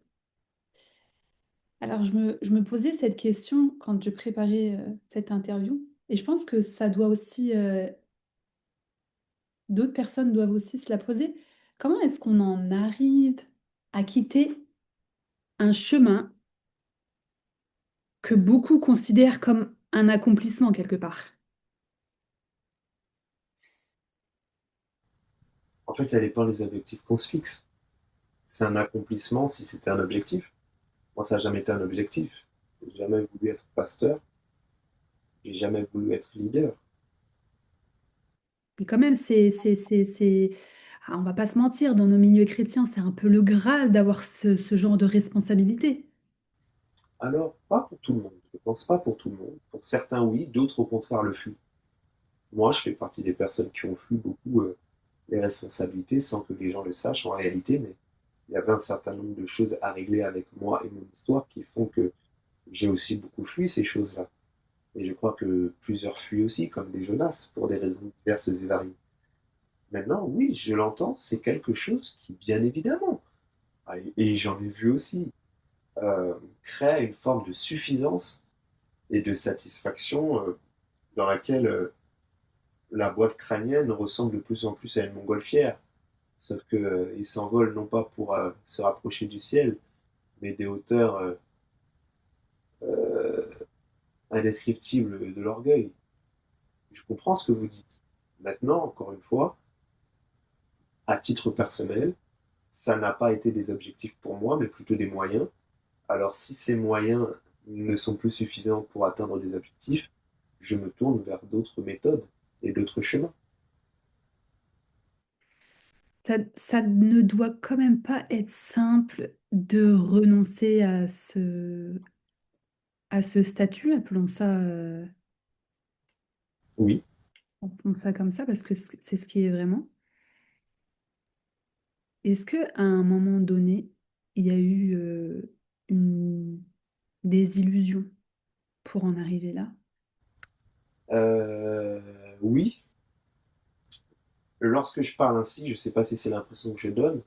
Speaker 1: Alors, je me posais cette question quand je préparais cette interview. Et je pense que ça doit aussi, d'autres personnes doivent aussi se la poser. Comment est-ce qu'on en arrive à quitter un chemin que beaucoup considèrent comme un accomplissement quelque part?
Speaker 2: En fait, ça dépend des objectifs qu'on se fixe. C'est un accomplissement si c'était un objectif. Moi, ça n'a jamais été un objectif. J'ai jamais voulu être pasteur, j'ai jamais voulu être leader.
Speaker 1: Mais quand même, on va pas se mentir, dans nos milieux chrétiens, c'est un peu le Graal d'avoir ce genre de responsabilité.
Speaker 2: Alors, pas pour tout le monde. Je pense pas pour tout le monde. Pour certains, oui, d'autres, au contraire, le fuient. Moi, je fais partie des personnes qui ont fui beaucoup les responsabilités sans que les gens le sachent en réalité, mais il y avait un certain nombre de choses à régler avec moi et mon histoire qui font que j'ai aussi beaucoup fui ces choses-là. Et je crois que plusieurs fuient aussi, comme des Jonas, pour des raisons diverses et variées. Maintenant, oui, je l'entends, c'est quelque chose qui, bien évidemment, et j'en ai vu aussi, crée une forme de suffisance et de satisfaction dans laquelle la boîte crânienne ressemble de plus en plus à une montgolfière. Sauf qu'il s'envole non pas pour se rapprocher du ciel, mais des hauteurs indescriptibles de l'orgueil. Je comprends ce que vous dites. Maintenant, encore une fois, à titre personnel, ça n'a pas été des objectifs pour moi, mais plutôt des moyens. Alors si ces moyens ne sont plus suffisants pour atteindre des objectifs, je me tourne vers d'autres méthodes et d'autres chemins.
Speaker 1: Ça ne doit quand même pas être simple de renoncer à ce statut,
Speaker 2: Oui.
Speaker 1: appelons ça comme ça, parce que c'est ce qui est vraiment. Est-ce que à un moment donné, il y a eu une désillusion pour en arriver là?
Speaker 2: Euh, oui. Lorsque je parle ainsi, je ne sais pas si c'est l'impression que je donne,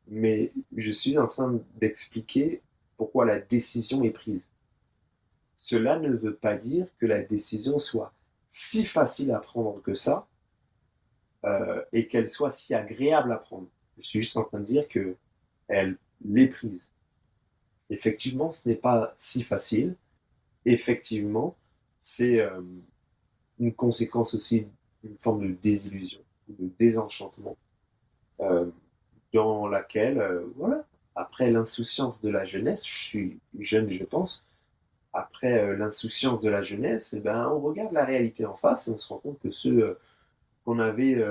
Speaker 2: mais je suis en train d'expliquer pourquoi la décision est prise. Cela ne veut pas dire que la décision soit si facile à prendre que ça et qu'elle soit si agréable à prendre. Je suis juste en train de dire que elle l'est prise. Effectivement, ce n'est pas si facile. Effectivement, c'est une conséquence aussi d'une forme de désillusion, de désenchantement, euh, dans laquelle, voilà, après l'insouciance de la jeunesse, je suis jeune, je pense, après l'insouciance de la jeunesse, eh ben, on regarde la réalité en face et on se rend compte que ce qu'on avait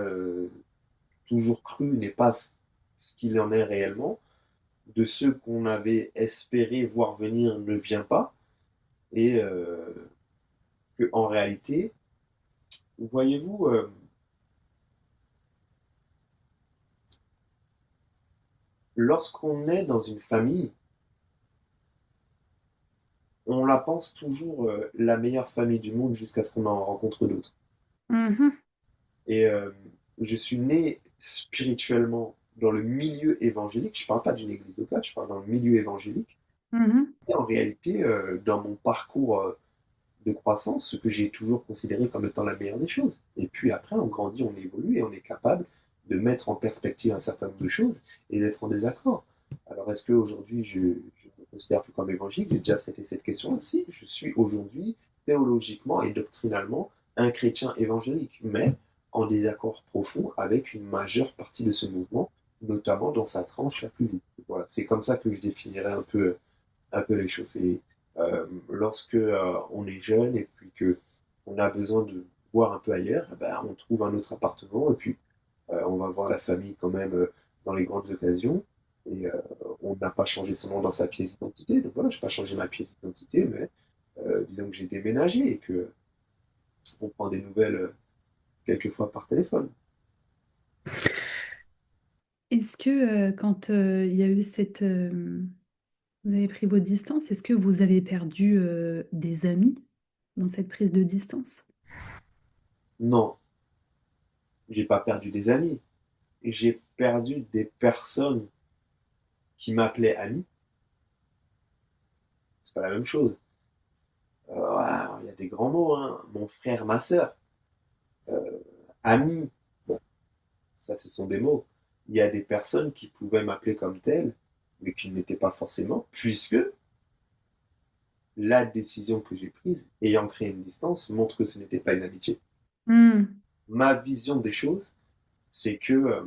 Speaker 2: toujours cru n'est pas ce qu'il en est réellement, de ce qu'on avait espéré voir venir ne vient pas, et que en réalité, voyez-vous, lorsqu'on est dans une famille, on la pense toujours la meilleure famille du monde jusqu'à ce qu'on en rencontre d'autres.
Speaker 1: Mhm,
Speaker 2: Et je suis né spirituellement dans le milieu évangélique. Je parle pas d'une église de place, je parle dans le milieu évangélique.
Speaker 1: mhm.
Speaker 2: Et en réalité, dans mon parcours de croissance, ce que j'ai toujours considéré comme étant la meilleure des choses. Et puis après, on grandit, on évolue et on est capable de mettre en perspective un certain nombre de choses et d'être en désaccord. Alors, est-ce qu'aujourd'hui, je me considère plus comme évangélique? J'ai déjà traité cette question-là. Si, je suis aujourd'hui théologiquement et doctrinalement un chrétien évangélique, mais en désaccord profond avec une majeure partie de ce mouvement, notamment dans sa tranche la plus libre. Voilà, c'est comme ça que je définirais un peu les choses. Et lorsque on est jeune et puis que on a besoin de voir un peu ailleurs, eh ben, on trouve un autre appartement et puis on va voir la famille quand même dans les grandes occasions. Et on n'a pas changé son nom dans sa pièce d'identité. Donc voilà, je n'ai pas changé ma pièce d'identité, mais disons que j'ai déménagé et que on prend des nouvelles quelques fois par téléphone.
Speaker 1: Est-ce que quand il y a eu vous avez pris vos distances, est-ce que vous avez perdu des amis? dans cette prise de distance?
Speaker 2: Non, j'ai pas perdu des amis. J'ai perdu des personnes qui m'appelaient ami. C'est pas la même chose. Ouais, il y a des grands mots, hein. Mon frère, ma sœur, ami. Bon, ça, ce sont des mots. Il y a des personnes qui pouvaient m'appeler comme tel, mais qui ne l'étaient pas forcément, puisque la décision que j'ai prise, ayant créé une distance, montre que ce n'était pas une amitié.
Speaker 1: Hmm.
Speaker 2: Ma vision des choses, c'est que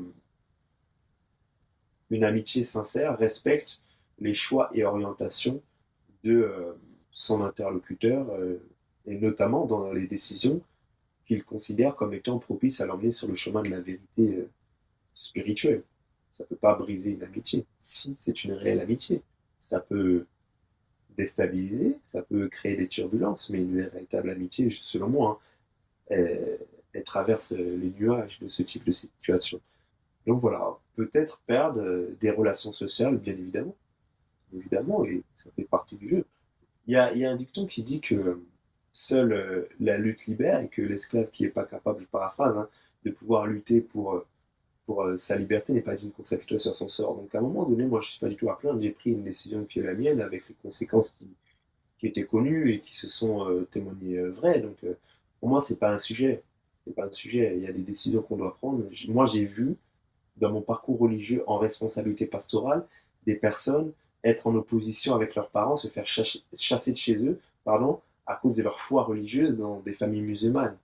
Speaker 2: une amitié sincère respecte les choix et orientations de son interlocuteur, et notamment dans les décisions qu'il considère comme étant propices à l'emmener sur le chemin de la vérité spirituelle. Ça ne peut pas briser une amitié. Si c'est une réelle amitié, ça peut déstabiliser, ça peut créer des turbulences, mais une véritable amitié, selon moi, hein, elle traverse les nuages de ce type de situation. Donc voilà, peut-être perdre des relations sociales, bien évidemment, évidemment, et ça fait partie du jeu. Il y a un dicton qui dit que seule la lutte libère et que l'esclave qui n'est pas capable, je paraphrase, hein, de pouvoir lutter pour sa liberté n'est pas digne qu'on s'apitoie sur son sort. Donc à un moment donné, moi je ne suis pas du tout à plaindre, j'ai pris une décision qui est la mienne avec les conséquences qui étaient connues et qui se sont témoignées vraies. Donc pour moi, c'est pas un sujet. C'est pas un sujet. Il y a des décisions qu'on doit prendre. Moi, j'ai vu dans mon parcours religieux en responsabilité pastorale des personnes être en opposition avec leurs parents, se faire chasser de chez eux, pardon, à cause de leur foi religieuse dans des familles musulmanes.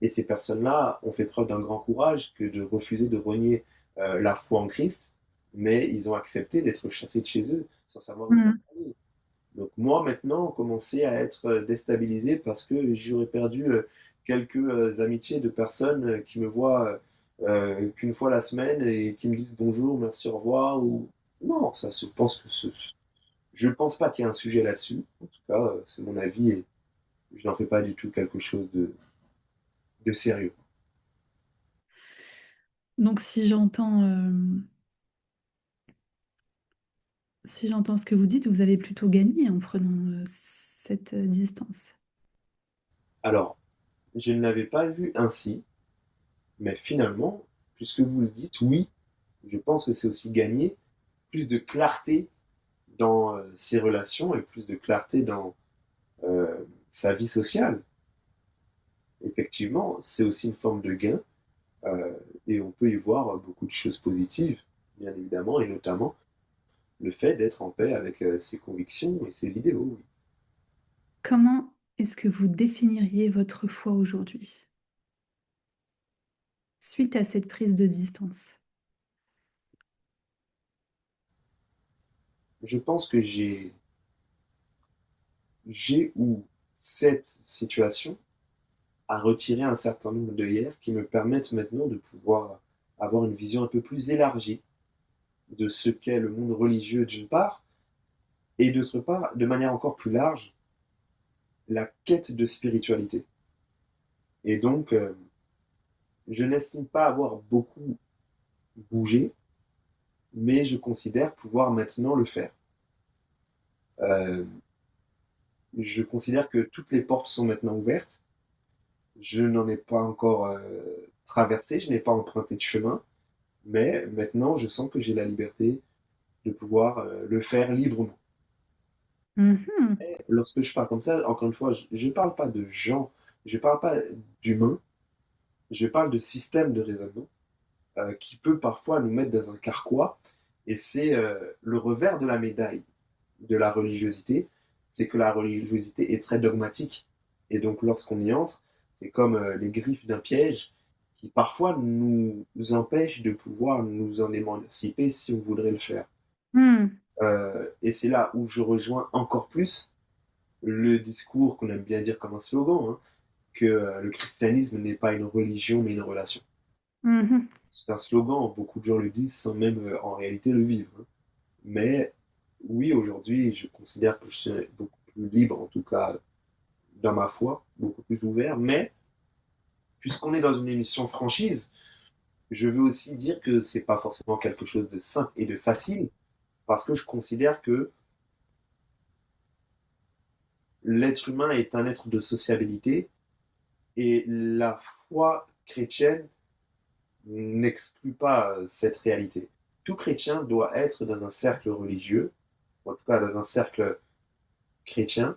Speaker 2: Et ces personnes-là ont fait preuve d'un grand courage que de refuser de renier la foi en Christ, mais ils ont accepté d'être chassés de chez eux sans savoir où ils
Speaker 1: Hmm.
Speaker 2: allaient. Donc moi maintenant, commencer à être déstabilisé parce que j'aurais perdu quelques amitiés de personnes qui me voient qu'une fois la semaine et qui me disent bonjour, merci, au revoir. Ou... Non, ça, je pense pas qu'il y ait un sujet là-dessus. En tout cas, c'est mon avis et je n'en fais pas du tout quelque chose de sérieux.
Speaker 1: Donc si j'entends ce que vous dites, vous avez plutôt gagné en prenant cette distance.
Speaker 2: Alors, je ne l'avais pas vu ainsi, mais finalement, puisque vous le dites, oui, je pense que c'est aussi gagner plus de clarté dans ses relations et plus de clarté dans sa vie sociale. Effectivement, c'est aussi une forme de gain et on peut y voir beaucoup de choses positives, bien évidemment, et notamment le fait d'être en paix avec ses convictions et ses idéaux. Oui.
Speaker 1: Comment est-ce que vous définiriez votre foi aujourd'hui, suite à cette prise de distance?
Speaker 2: Je pense que j'ai ou cette situation à retirer un certain nombre d'œillères qui me permettent maintenant de pouvoir avoir une vision un peu plus élargie de ce qu'est le monde religieux d'une part, et d'autre part, de manière encore plus large, la quête de spiritualité. Et donc, je n'estime pas avoir beaucoup bougé, mais je considère pouvoir maintenant le faire. Euh, je considère que toutes les portes sont maintenant ouvertes. Je n'en ai pas encore traversé, je n'ai pas emprunté de chemin, mais maintenant je sens que j'ai la liberté de pouvoir le faire librement.
Speaker 1: Mhm.
Speaker 2: Et lorsque je parle comme ça, encore une fois, je ne parle pas de gens, je ne parle pas d'humains, je parle de système de raisonnement qui peut parfois nous mettre dans un carquois. Et c'est le revers de la médaille de la religiosité, c'est que la religiosité est très dogmatique. Et donc lorsqu'on y entre, c'est comme les griffes d'un piège qui parfois nous empêchent de pouvoir nous en émanciper si on voudrait le faire.
Speaker 1: Hmm.
Speaker 2: Et c'est là où je rejoins encore plus le discours qu'on aime bien dire comme un slogan, hein, que le christianisme n'est pas une religion mais une relation.
Speaker 1: Mhm.
Speaker 2: C'est un slogan, beaucoup de gens le disent sans même en réalité le vivre, hein. Mais oui, aujourd'hui, je considère que je suis beaucoup plus libre, en tout cas dans ma foi, beaucoup plus ouvert. Mais puisqu'on est dans une émission franchise, je veux aussi dire que c'est pas forcément quelque chose de simple et de facile, parce que je considère que l'être humain est un être de sociabilité et la foi chrétienne n'exclut pas cette réalité. Tout chrétien doit être dans un cercle religieux, en tout cas dans un cercle chrétien,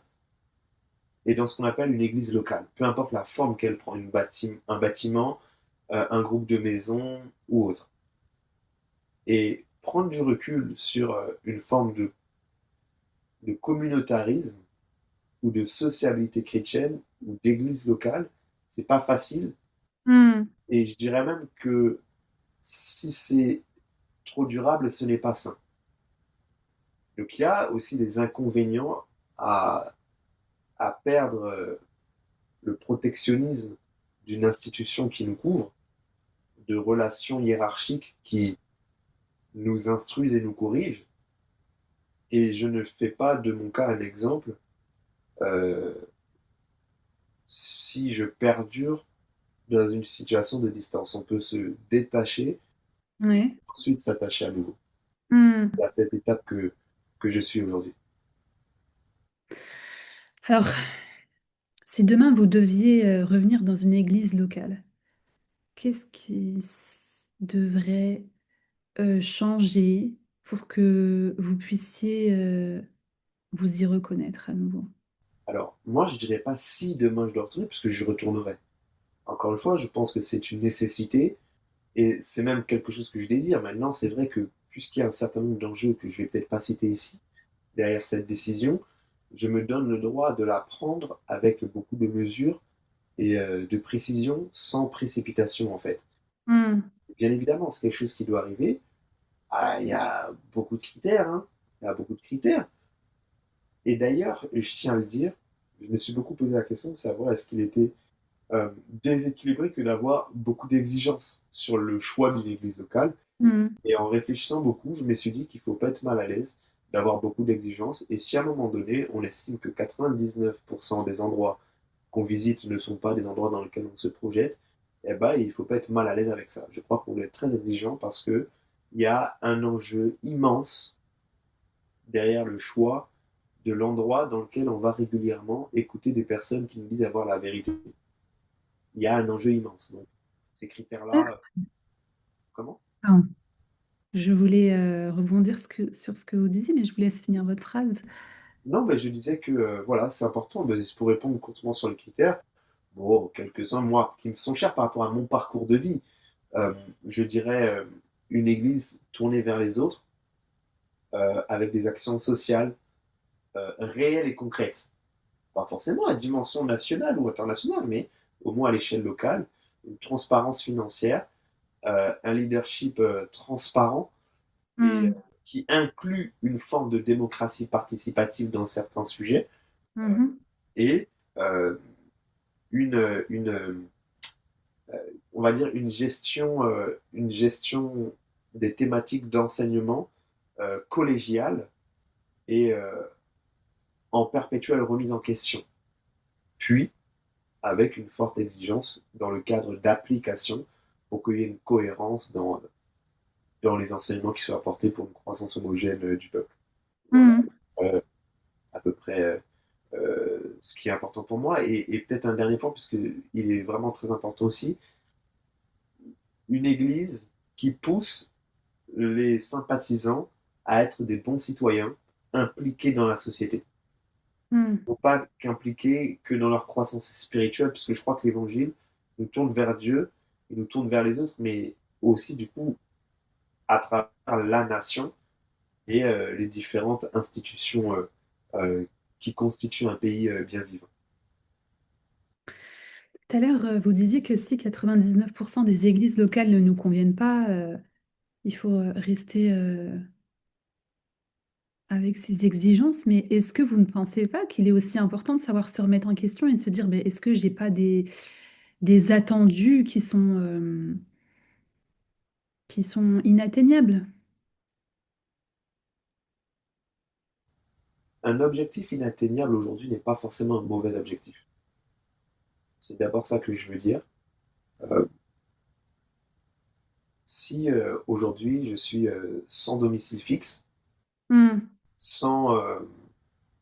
Speaker 2: et dans ce qu'on appelle une église locale, peu importe la forme qu'elle prend, un bâtiment, un groupe de maisons ou autre. Et prendre du recul sur une forme de communautarisme ou de sociabilité chrétienne ou d'église locale, c'est pas facile.
Speaker 1: Hmm.
Speaker 2: Et je dirais même que si c'est trop durable, ce n'est pas sain. Donc il y a aussi des inconvénients à, à perdre le protectionnisme d'une institution qui nous couvre, de relations hiérarchiques qui nous instruisent et nous corrigent. Et je ne fais pas de mon cas un exemple euh, si je perdure dans une situation de distance. On peut se détacher,
Speaker 1: Ouais.
Speaker 2: ensuite s'attacher à nouveau.
Speaker 1: Hmm.
Speaker 2: C'est à cette étape que je suis aujourd'hui.
Speaker 1: Alors, si demain vous deviez revenir dans une église locale, qu'est-ce qui devrait changer pour que vous puissiez vous y reconnaître à nouveau?
Speaker 2: Alors, moi, je dirais pas si demain je dois retourner, parce que je retournerai. Encore une fois, je pense que c'est une nécessité et c'est même quelque chose que je désire. Maintenant, c'est vrai que puisqu'il y a un certain nombre d'enjeux que je vais peut-être pas citer ici, derrière cette décision, je me donne le droit de la prendre avec beaucoup de mesures et de précision, sans précipitation en fait.
Speaker 1: Hmm.
Speaker 2: Bien évidemment, c'est quelque chose qui doit arriver. Ah, il y a beaucoup de critères, hein. Il y a beaucoup de critères. Et d'ailleurs, je tiens à le dire, je me suis beaucoup posé la question de savoir est-ce qu'il était euh, déséquilibré que d'avoir beaucoup d'exigences sur le choix d'une église locale.
Speaker 1: Hmm.
Speaker 2: Et en réfléchissant beaucoup, je me suis dit qu'il ne faut pas être mal à l'aise d'avoir beaucoup d'exigences. Et si à un moment donné, on estime que 99% des endroits qu'on visite ne sont pas des endroits dans lesquels on se projette, eh ben, il ne faut pas être mal à l'aise avec ça. Je crois qu'on doit être très exigeant parce qu'il y a un enjeu immense derrière le choix de l'endroit dans lequel on va régulièrement écouter des personnes qui nous disent avoir la vérité. Il y a un enjeu immense. Donc, ces critères-là, comment?
Speaker 1: Pardon. Je voulais rebondir sur ce que vous disiez, mais je vous laisse finir votre phrase.
Speaker 2: Non, ben, je disais que voilà, c'est important. Ben, pour répondre courtement sur les critères, bon, quelques-uns, moi, qui me sont chers par rapport à mon parcours de vie, euh, je dirais une église tournée vers les autres, avec des actions sociales réelles et concrètes. Pas forcément à dimension nationale ou internationale, mais au moins à l'échelle locale, une transparence financière, un leadership transparent et
Speaker 1: Hmm.
Speaker 2: qui inclut une forme de démocratie participative dans certains sujets
Speaker 1: Mhm.
Speaker 2: et euh, une on va dire une gestion des thématiques d'enseignement collégiale et en perpétuelle remise en question. Puis, avec une forte exigence dans le cadre d'application pour qu'il y ait une cohérence dans les enseignements qui soient apportés pour une croissance homogène du peuple. Voilà,
Speaker 1: Hmm.
Speaker 2: à peu près ce qui est important pour moi. Et peut-être un dernier point, puisqu'il est vraiment très important aussi, une église qui pousse les sympathisants à être des bons citoyens impliqués dans la société.
Speaker 1: Hmm.
Speaker 2: Non pas qu'impliqués que dans leur croissance spirituelle, parce que je crois que l'évangile nous tourne vers Dieu, il nous tourne vers les autres, mais aussi du coup à travers la nation et les différentes institutions euh, qui constituent un pays bien vivant.
Speaker 1: Tout à l'heure, vous disiez que si 99% des églises locales ne nous conviennent pas, il faut rester avec ces exigences. Mais est-ce que vous ne pensez pas qu'il est aussi important de savoir se remettre en question et de se dire, ben, est-ce que j'ai pas des attendus qui sont inatteignables?
Speaker 2: Un objectif inatteignable aujourd'hui n'est pas forcément un mauvais objectif. C'est d'abord ça que je veux dire. Euh, si aujourd'hui je suis sans domicile fixe,
Speaker 1: Hmm.
Speaker 2: sans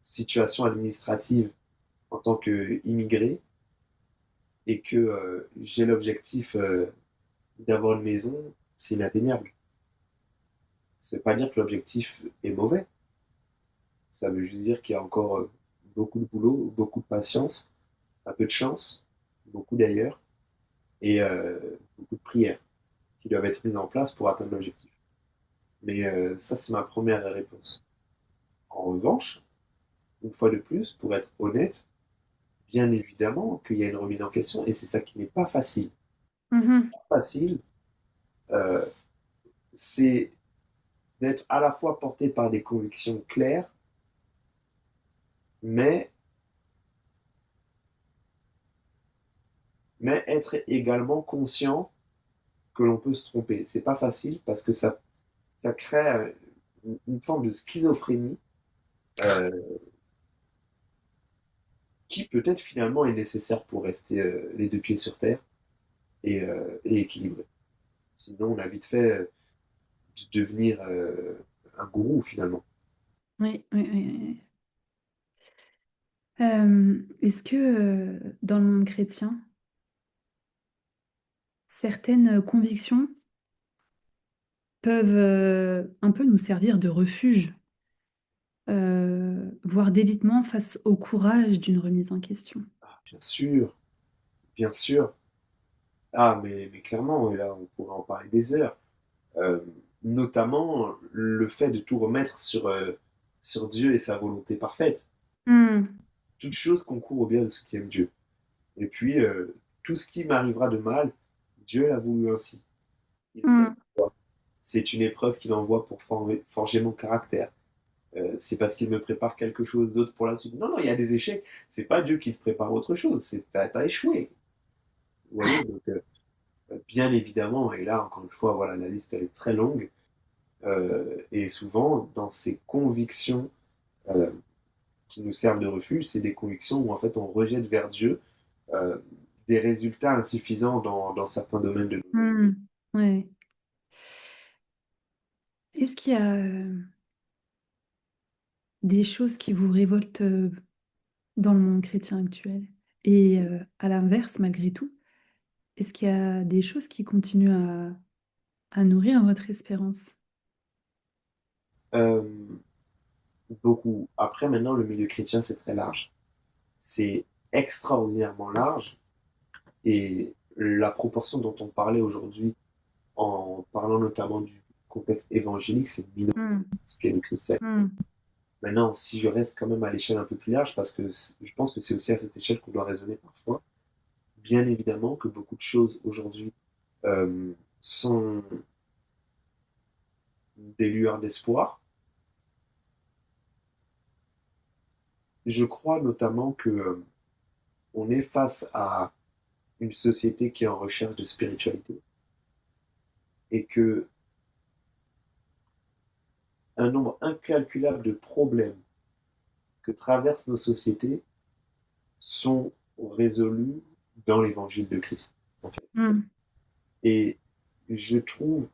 Speaker 2: situation administrative en tant qu'immigré et que j'ai l'objectif d'avoir une maison, c'est inatteignable. Ça ne veut pas dire que l'objectif est mauvais. Ça veut juste dire qu'il y a encore beaucoup de boulot, beaucoup de patience, un peu de chance, beaucoup d'ailleurs, et beaucoup de prières qui doivent être mises en place pour atteindre l'objectif. Mais ça, c'est ma première réponse. En revanche, une fois de plus, pour être honnête, bien évidemment qu'il y a une remise en question, et c'est ça qui n'est pas facile.
Speaker 1: Mhm.
Speaker 2: Facile, euh, c'est d'être à la fois porté par des convictions claires, mais, mais être également conscient que l'on peut se tromper. C'est pas facile parce que ça crée une forme de schizophrénie euh, qui peut-être finalement est nécessaire pour rester les deux pieds sur terre et équilibré. Sinon, on a vite fait de devenir un gourou finalement.
Speaker 1: Oui, oui, oui, oui. Est-ce que dans le monde chrétien, certaines convictions peuvent un peu nous servir de refuge, voire d'évitement face au courage d'une remise en question?
Speaker 2: Bien sûr, bien sûr. Ah, mais clairement, et là, on pourrait en parler des heures. Euh, Notamment le fait de tout remettre sur Dieu et sa volonté parfaite.
Speaker 1: Hmm.
Speaker 2: Toute chose concourt au bien de ceux qui aiment Dieu. Et puis, tout ce qui m'arrivera de mal, Dieu l'a voulu ainsi. Il sait
Speaker 1: Hmm.
Speaker 2: pourquoi. C'est une épreuve qu'il envoie pour forger mon caractère. C'est parce qu'il me prépare quelque chose d'autre pour la suite. Non, non, il y a des échecs. C'est pas Dieu qui te prépare autre chose. C'est t'as échoué. Vous voyez, donc bien évidemment, et là encore une fois, voilà, la liste elle est très longue. Et souvent, dans ces convictions euh, qui nous servent de refuge, c'est des convictions où en fait on rejette vers Dieu euh, des résultats insuffisants dans certains domaines de nos vies.
Speaker 1: Hmm. Ouais. Est-ce qu'il y a des choses qui vous révoltent dans le monde chrétien actuel? Et à l'inverse, malgré tout, est-ce qu'il y a des choses qui continuent à nourrir votre espérance?
Speaker 2: Euh, Beaucoup. Après, maintenant, le milieu chrétien, c'est très large. C'est extraordinairement large. Et la proportion dont on parlait aujourd'hui, en parlant notamment du contexte évangélique, c'est mineur,
Speaker 1: Hmm.
Speaker 2: ce qu'est le christianisme.
Speaker 1: Hmm.
Speaker 2: Maintenant, si je reste quand même à l'échelle un peu plus large, parce que je pense que c'est aussi à cette échelle qu'on doit raisonner parfois, bien évidemment que beaucoup de choses aujourd'hui sont des lueurs d'espoir. Je crois notamment que on est face à une société qui est en recherche de spiritualité et que un nombre incalculable de problèmes que traversent nos sociétés sont résolus dans l'évangile de Christ, en fait.
Speaker 1: Hmm.
Speaker 2: Et je trouve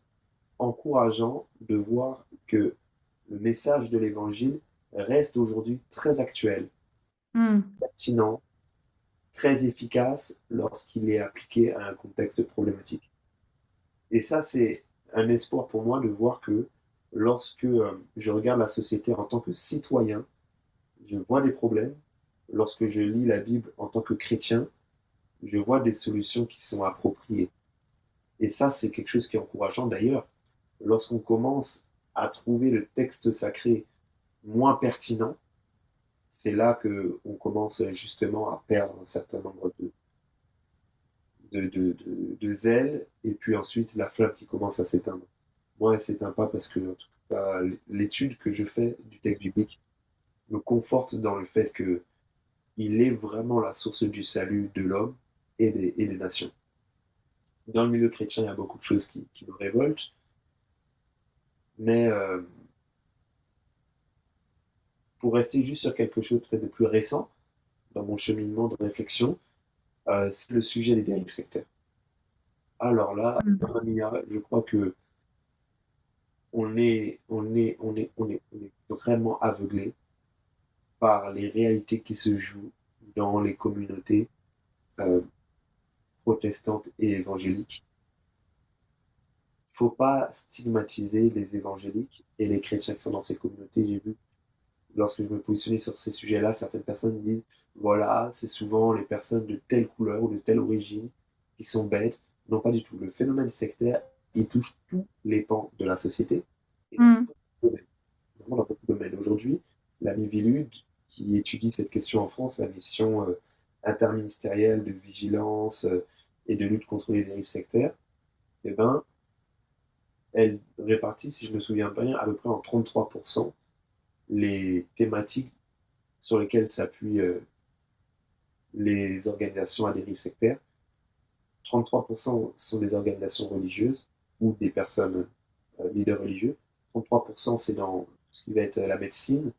Speaker 2: encourageant de voir que le message de l'évangile reste aujourd'hui très actuel,
Speaker 1: Hmm.
Speaker 2: pertinent, très efficace lorsqu'il est appliqué à un contexte problématique. Et ça, c'est un espoir pour moi de voir que lorsque je regarde la société en tant que citoyen, je vois des problèmes. Lorsque je lis la Bible en tant que chrétien, je vois des solutions qui sont appropriées. Et ça, c'est quelque chose qui est encourageant. D'ailleurs, lorsqu'on commence à trouver le texte sacré moins pertinent, c'est là qu'on commence justement à perdre un certain nombre de zèle et puis ensuite la flamme qui commence à s'éteindre. Moi, elle ne s'éteint pas parce que, en tout cas, l'étude que je fais du texte biblique me conforte dans le fait que il est vraiment la source du salut de l'homme et des nations. Dans le milieu chrétien, il y a beaucoup de choses qui me révoltent, mais pour rester juste sur quelque chose peut-être de plus récent dans mon cheminement de réflexion, c'est le sujet des dérives sectaires. Alors là,
Speaker 1: Hmm.
Speaker 2: je crois que on est vraiment aveuglé par les réalités qui se jouent dans les communautés euh, protestantes et évangéliques. Faut pas stigmatiser les évangéliques et les chrétiens qui sont dans ces communautés. J'ai vu, lorsque je me positionnais sur ces sujets-là, certaines personnes disent, voilà, c'est souvent les personnes de telle couleur ou de telle origine qui sont bêtes. Non, pas du tout. Le phénomène sectaire, il touche tous les pans de la société et dans
Speaker 1: Hmm.
Speaker 2: beaucoup de domaines. Vraiment dans beaucoup de domaines. Aujourd'hui, la Mivilude, qui étudie cette question en France, la mission interministérielle de vigilance et de lutte contre les dérives sectaires, eh ben, elle répartit, si je me souviens bien, à peu près en 33% les thématiques sur lesquelles s'appuient les organisations à dérive sectaire. 33% sont des organisations religieuses ou des personnes leaders religieux. 33% c'est dans ce qui va être la médecine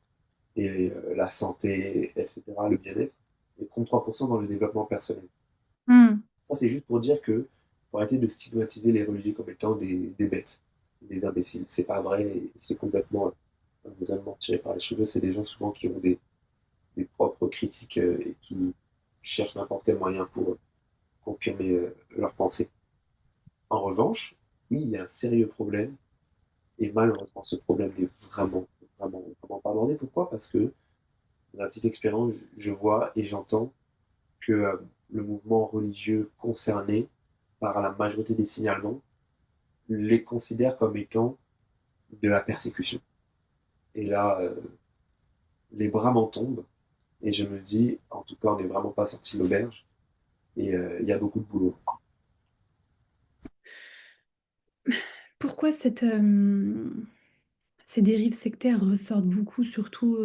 Speaker 2: et la santé, etc., le bien-être. Et 33% dans le développement personnel.
Speaker 1: Hmm.
Speaker 2: Ça, c'est juste pour dire que faut arrêter de stigmatiser les religieux comme étant des bêtes, des imbéciles. C'est pas vrai, c'est complètement un raisonnement tiré par les cheveux. C'est des gens souvent qui ont des propres critiques et qui cherchent n'importe quel moyen pour confirmer leurs pensées. En revanche, oui, il y a un sérieux problème, et malheureusement, ce problème n'est vraiment pas abordé. Pourquoi? Parce que, dans la petite expérience, je vois et j'entends que le mouvement religieux concerné par la majorité des signalements les considère comme étant de la persécution. Et là, les bras m'en tombent, et je me dis, en tout cas, on n'est vraiment pas sorti de l'auberge, et il y a beaucoup de boulot.
Speaker 1: Pourquoi ces dérives sectaires ressortent beaucoup, surtout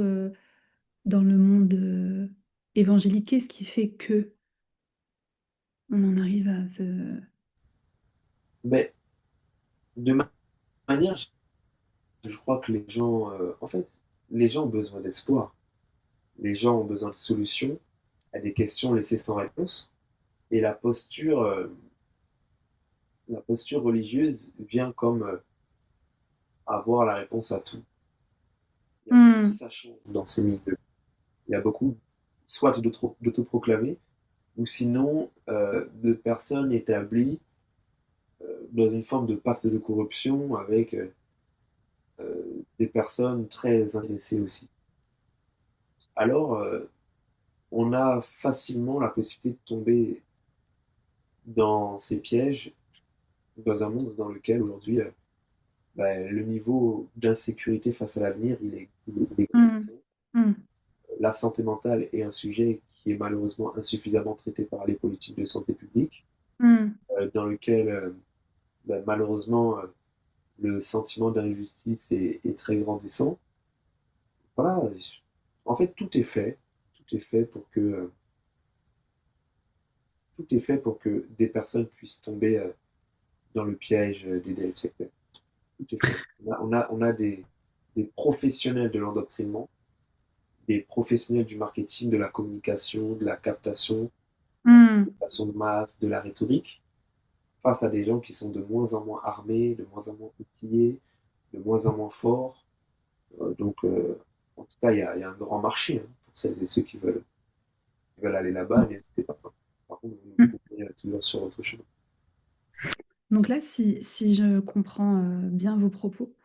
Speaker 1: dans le monde évangélique? Qu'est-ce qui fait que on en arrive à ce...
Speaker 2: Mais de manière, je crois que les gens, en fait, les gens ont besoin d'espoir. Les gens ont besoin de solutions à des questions laissées sans réponse. Et la posture religieuse vient comme avoir la réponse à tout. Il y a beaucoup de
Speaker 1: Hmm.
Speaker 2: sachants dans ces milieux. Il y a beaucoup, soit d'autoproclamés, ou sinon de personnes établies dans une forme de pacte de corruption avec des personnes très intéressées aussi. Alors, on a facilement la possibilité de tomber dans ces pièges dans un monde dans lequel aujourd'hui le niveau d'insécurité face à l'avenir, il est
Speaker 1: Hmm.
Speaker 2: grandissant.
Speaker 1: Hmm.
Speaker 2: La santé mentale est un sujet qui est malheureusement insuffisamment traité par les politiques de santé publique,
Speaker 1: Hmm.
Speaker 2: dans lequel malheureusement le sentiment d'injustice est très grandissant. Voilà, en fait tout est fait pour que tout est fait pour que des personnes puissent tomber dans le piège des dérives sectaires. Tout est fait. On a des professionnels de l'endoctrinement, des professionnels du marketing, de la communication, de la captation, de
Speaker 1: Hmm.
Speaker 2: la façon de masse, de la rhétorique, face à des gens qui sont de moins en moins armés, de moins en moins outillés, de moins en moins forts. En tout cas, il y a un grand marché hein, pour celles et ceux qui veulent aller là-bas, n'hésitez pas. Par contre, vous nous trouvez toujours sur votre chemin.
Speaker 1: Donc là, si je comprends bien vos propos,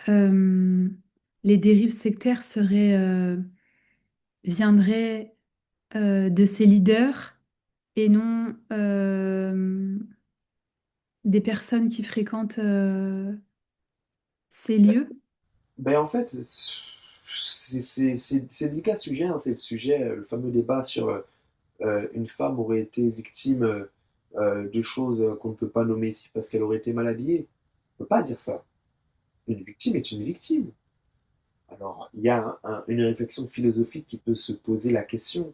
Speaker 1: euh, les dérives sectaires viendraient de ces leaders et non des personnes qui fréquentent ces lieux.
Speaker 2: En fait, c'est délicat ce sujet, hein, c'est le sujet, le fameux débat sur une femme aurait été victime de choses qu'on ne peut pas nommer ici parce qu'elle aurait été mal habillée. On ne peut pas dire ça. Une victime est une victime. Alors, il y a une réflexion philosophique qui peut se poser la question.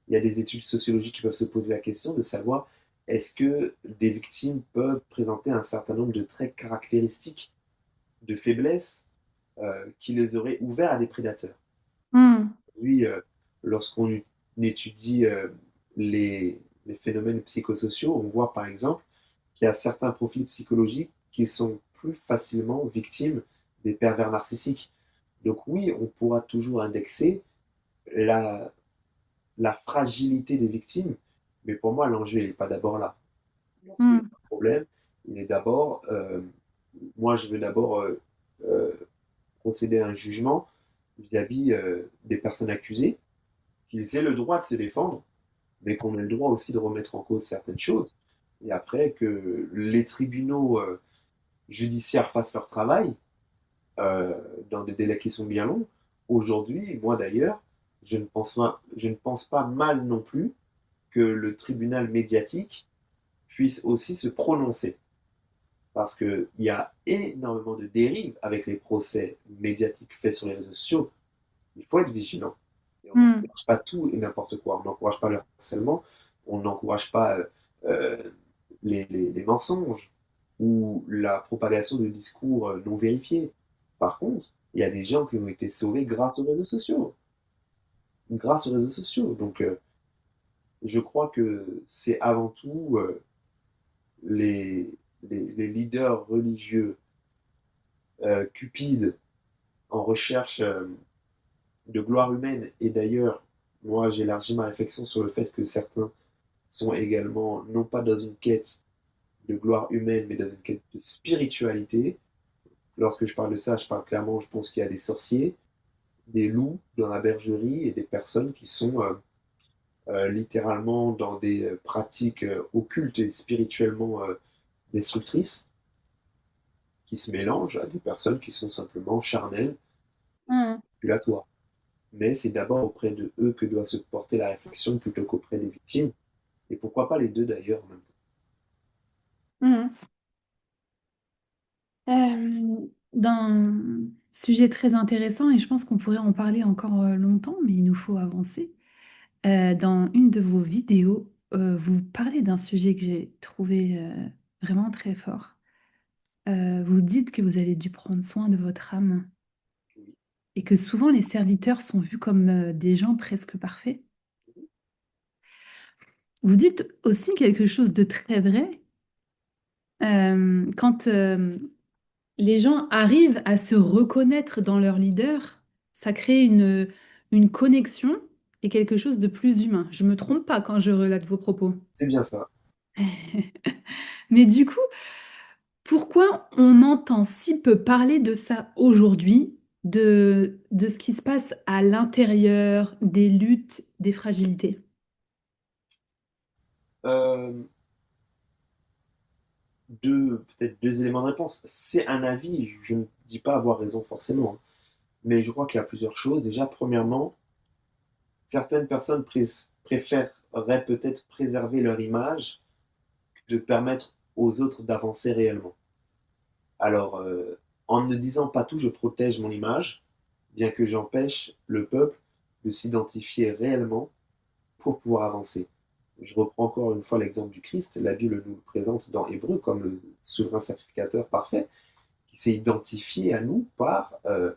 Speaker 2: Il y a des études sociologiques qui peuvent se poser la question de savoir est-ce que des victimes peuvent présenter un certain nombre de traits caractéristiques de faiblesse qui les auraient ouverts à des prédateurs.
Speaker 1: Hmm.
Speaker 2: Aujourd'hui, lorsqu'on étudie les phénomènes psychosociaux, on voit par exemple qu'il y a certains profils psychologiques qui sont plus facilement victimes des pervers narcissiques. Donc oui, on pourra toujours indexer la, la fragilité des victimes, mais pour moi, l'enjeu n'est pas d'abord là. Lorsqu'il y a
Speaker 1: Mm.
Speaker 2: un problème, il est d'abord, moi, je vais d'abord euh, procéder à un jugement vis-à-vis des personnes accusées, qu'ils aient le droit de se défendre, mais qu'on ait le droit aussi de remettre en cause certaines choses. Et après, que les tribunaux judiciaires fassent leur travail euh, dans des délais qui sont bien longs. Aujourd'hui, moi d'ailleurs, je ne pense pas mal non plus que le tribunal médiatique puisse aussi se prononcer. Parce qu'il y a énormément de dérives avec les procès médiatiques faits sur les réseaux sociaux. Il faut être vigilant. Et on
Speaker 1: Mm.
Speaker 2: n'encourage pas tout et n'importe quoi. On n'encourage pas le harcèlement, on n'encourage pas les mensonges ou la propagation de discours non vérifiés. Par contre, il y a des gens qui ont été sauvés grâce aux réseaux sociaux. Grâce aux réseaux sociaux. Donc, je crois que c'est avant tout les, les leaders religieux cupides en recherche de gloire humaine. Et d'ailleurs, moi, j'élargis ma réflexion sur le fait que certains sont également, non pas dans une quête de gloire humaine, mais dans une quête de spiritualité. Lorsque je parle de ça, je parle clairement, je pense qu'il y a des sorciers, des loups dans la bergerie et des personnes qui sont littéralement dans des pratiques occultes et spirituellement destructrices, qui se mélangent à des personnes qui sont simplement charnelles,
Speaker 1: Mm.
Speaker 2: manipulatoires. Mais c'est d'abord auprès de eux que doit se porter la réflexion plutôt qu'auprès des victimes. Et pourquoi pas les deux d'ailleurs en même temps.
Speaker 1: Mm. D'un sujet très intéressant et je pense qu'on pourrait en parler encore longtemps, mais il nous faut avancer. Dans une de vos vidéos, vous parlez d'un sujet que j'ai trouvé vraiment très fort. Vous dites que vous avez dû prendre soin de votre âme et que souvent les serviteurs sont vus comme des gens presque parfaits. Vous dites aussi quelque chose de très vrai. Quand les gens arrivent à se reconnaître dans leur leader, ça crée une connexion et quelque chose de plus humain. Je me trompe pas quand je relate vos propos.
Speaker 2: C'est bien ça.
Speaker 1: Mais du coup, pourquoi on entend si peu parler de ça aujourd'hui, de ce qui se passe à l'intérieur, des luttes, des fragilités?
Speaker 2: Euh, peut-être deux éléments de réponse. C'est un avis, je ne dis pas avoir raison forcément, hein, mais je crois qu'il y a plusieurs choses. Déjà, premièrement, certaines personnes préféreraient peut-être préserver leur image que de permettre aux autres d'avancer réellement. Alors, en ne disant pas tout, je protège mon image, bien que j'empêche le peuple de s'identifier réellement pour pouvoir avancer. Je reprends encore une fois l'exemple du Christ. La Bible nous le présente dans Hébreu comme le souverain sacrificateur parfait qui s'est identifié à nous par euh,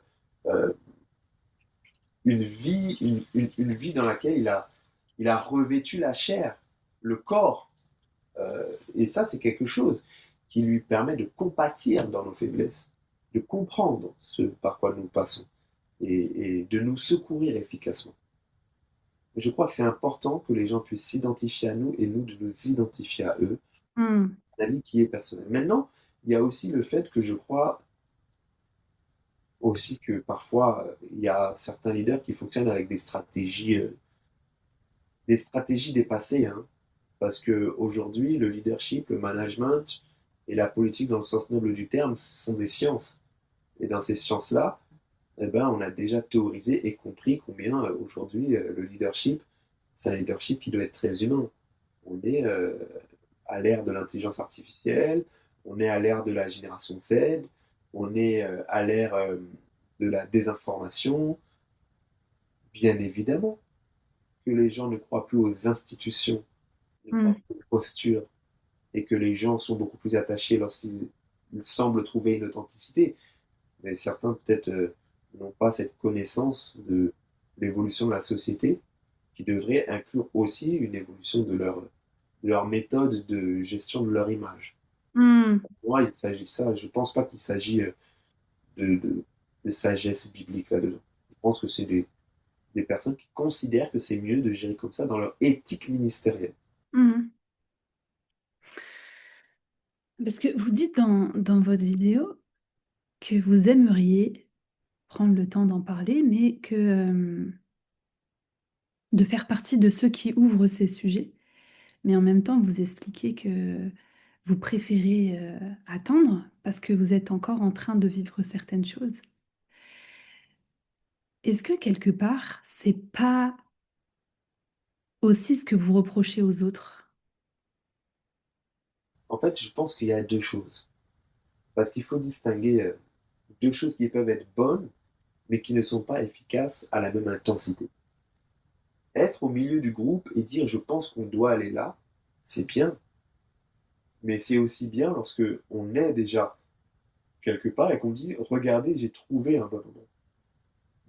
Speaker 2: une vie, une vie dans laquelle il a revêtu la chair, le corps. Et ça, c'est quelque chose qui lui permet de compatir dans nos faiblesses, de comprendre ce par quoi nous passons et de nous secourir efficacement. Je crois que c'est important que les gens puissent s'identifier à nous et nous de nous identifier à eux,
Speaker 1: Hmm.
Speaker 2: un avis qui est personnel. Maintenant, il y a aussi le fait que je crois aussi que parfois, il y a certains leaders qui fonctionnent avec des stratégies dépassées, hein, parce que aujourd'hui, le leadership, le management et la politique dans le sens noble du terme, ce sont des sciences. Et dans ces sciences-là, eh ben, on a déjà théorisé et compris combien aujourd'hui le leadership, c'est un leadership qui doit être très humain. On est à l'ère de l'intelligence artificielle, on est à l'ère de la génération Z, on est à l'ère de la désinformation. Bien évidemment que les gens ne croient plus aux institutions, ne croient
Speaker 1: Hmm.
Speaker 2: plus aux postures, et que les gens sont beaucoup plus attachés lorsqu'ils semblent trouver une authenticité. Mais certains peut-être n'ont pas cette connaissance de l'évolution de la société qui devrait inclure aussi une évolution de leur méthode de gestion de leur image.
Speaker 1: Hmm.
Speaker 2: Moi, il s'agit de ça. Je ne pense pas qu'il s'agit de, de sagesse biblique là-dedans. Je pense que c'est des personnes qui considèrent que c'est mieux de gérer comme ça dans leur éthique ministérielle.
Speaker 1: Mhm. Parce que vous dites dans votre vidéo que vous aimeriez prendre le temps d'en parler, mais que de faire partie de ceux qui ouvrent ces sujets. Mais en même temps, vous expliquez que vous préférez attendre parce que vous êtes encore en train de vivre certaines choses. Est-ce que quelque part, c'est pas aussi ce que vous reprochez aux autres?
Speaker 2: En fait, je pense qu'il y a deux choses. Parce qu'il faut distinguer deux choses qui peuvent être bonnes, mais qui ne sont pas efficaces à la même intensité. Être au milieu du groupe et dire je pense qu'on doit aller là, c'est bien, mais c'est aussi bien lorsque on est déjà quelque part et qu'on dit regardez, j'ai trouvé un bon endroit.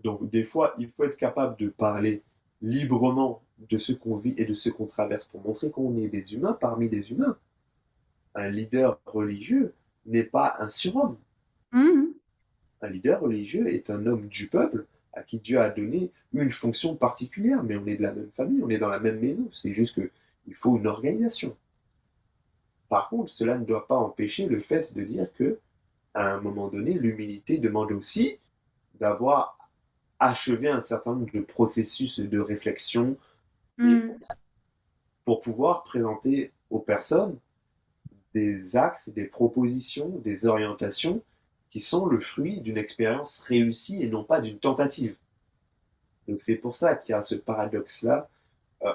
Speaker 2: Donc des fois, il faut être capable de parler librement de ce qu'on vit et de ce qu'on traverse pour montrer qu'on est des humains parmi des humains. Un leader religieux n'est pas un surhomme.
Speaker 1: Mhm.
Speaker 2: Un leader religieux est un homme du peuple à qui Dieu a donné une fonction particulière, mais on est de la même famille, on est dans la même maison. C'est juste qu'il faut une organisation. Par contre, cela ne doit pas empêcher le fait de dire que, à un moment donné, l'humilité demande aussi d'avoir achevé un certain nombre de processus de réflexion et
Speaker 1: Mhm.
Speaker 2: pour pouvoir présenter aux personnes des axes, des propositions, des orientations qui sont le fruit d'une expérience réussie et non pas d'une tentative. Donc c'est pour ça qu'il y a ce paradoxe-là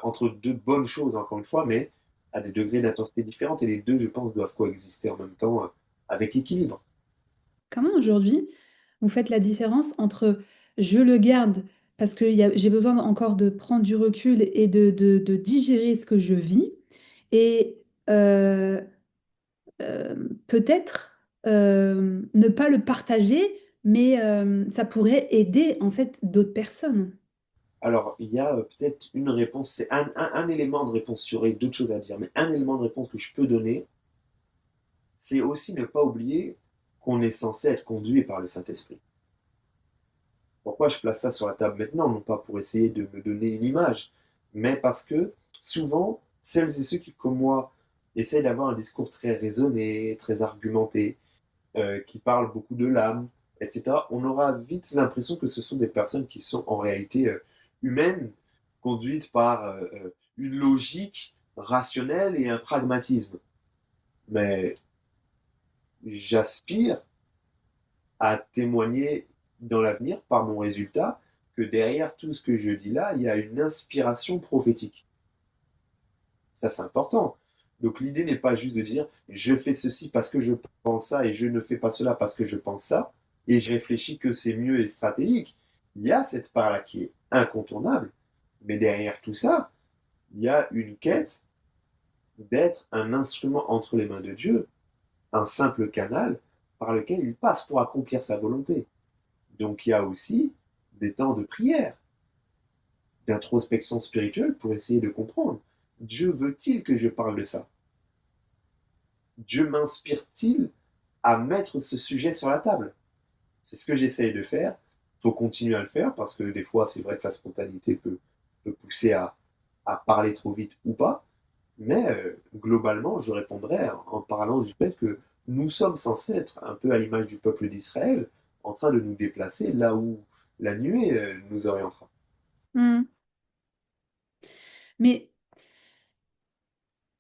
Speaker 2: entre deux bonnes choses, encore une fois, mais à des degrés d'intensité différents. Et les deux, je pense, doivent coexister en même temps avec équilibre.
Speaker 1: Comment aujourd'hui vous faites la différence entre je le garde parce que j'ai besoin encore de prendre du recul et de digérer ce que je vis et euh, peut-être ne pas le partager, mais ça pourrait aider en fait d'autres personnes.
Speaker 2: Alors, il y a peut-être une réponse, c'est un élément de réponse, il y aurait d'autres choses à dire, mais un élément de réponse que je peux donner, c'est aussi ne pas oublier qu'on est censé être conduit par le Saint-Esprit. Pourquoi je place ça sur la table maintenant? Non pas pour essayer de me donner une image, mais parce que souvent, celles et ceux qui, comme moi, essaient d'avoir un discours très raisonné, très argumenté, qui parlent beaucoup de l'âme, etc., on aura vite l'impression que ce sont des personnes qui sont en réalité humaines, conduites par une logique rationnelle et un pragmatisme. Mais j'aspire à témoigner dans l'avenir, par mon résultat, que derrière tout ce que je dis là, il y a une inspiration prophétique. Ça, c'est important. Donc l'idée n'est pas juste de dire je fais ceci parce que je pense ça et je ne fais pas cela parce que je pense ça et je réfléchis que c'est mieux et stratégique. Il y a cette part-là qui est incontournable, mais derrière tout ça, il y a une quête d'être un instrument entre les mains de Dieu, un simple canal par lequel il passe pour accomplir sa volonté. Donc il y a aussi des temps de prière, d'introspection spirituelle pour essayer de comprendre. Dieu veut-il que je parle de ça? Dieu m'inspire-t-il à mettre ce sujet sur la table? C'est ce que j'essaye de faire. Il faut continuer à le faire parce que des fois, c'est vrai que la spontanéité peut pousser à parler trop vite ou pas. Mais globalement, je répondrais en parlant du fait que nous sommes censés être un peu à l'image du peuple d'Israël, en train de nous déplacer là où la nuée nous orientera.
Speaker 1: Hmm. Mais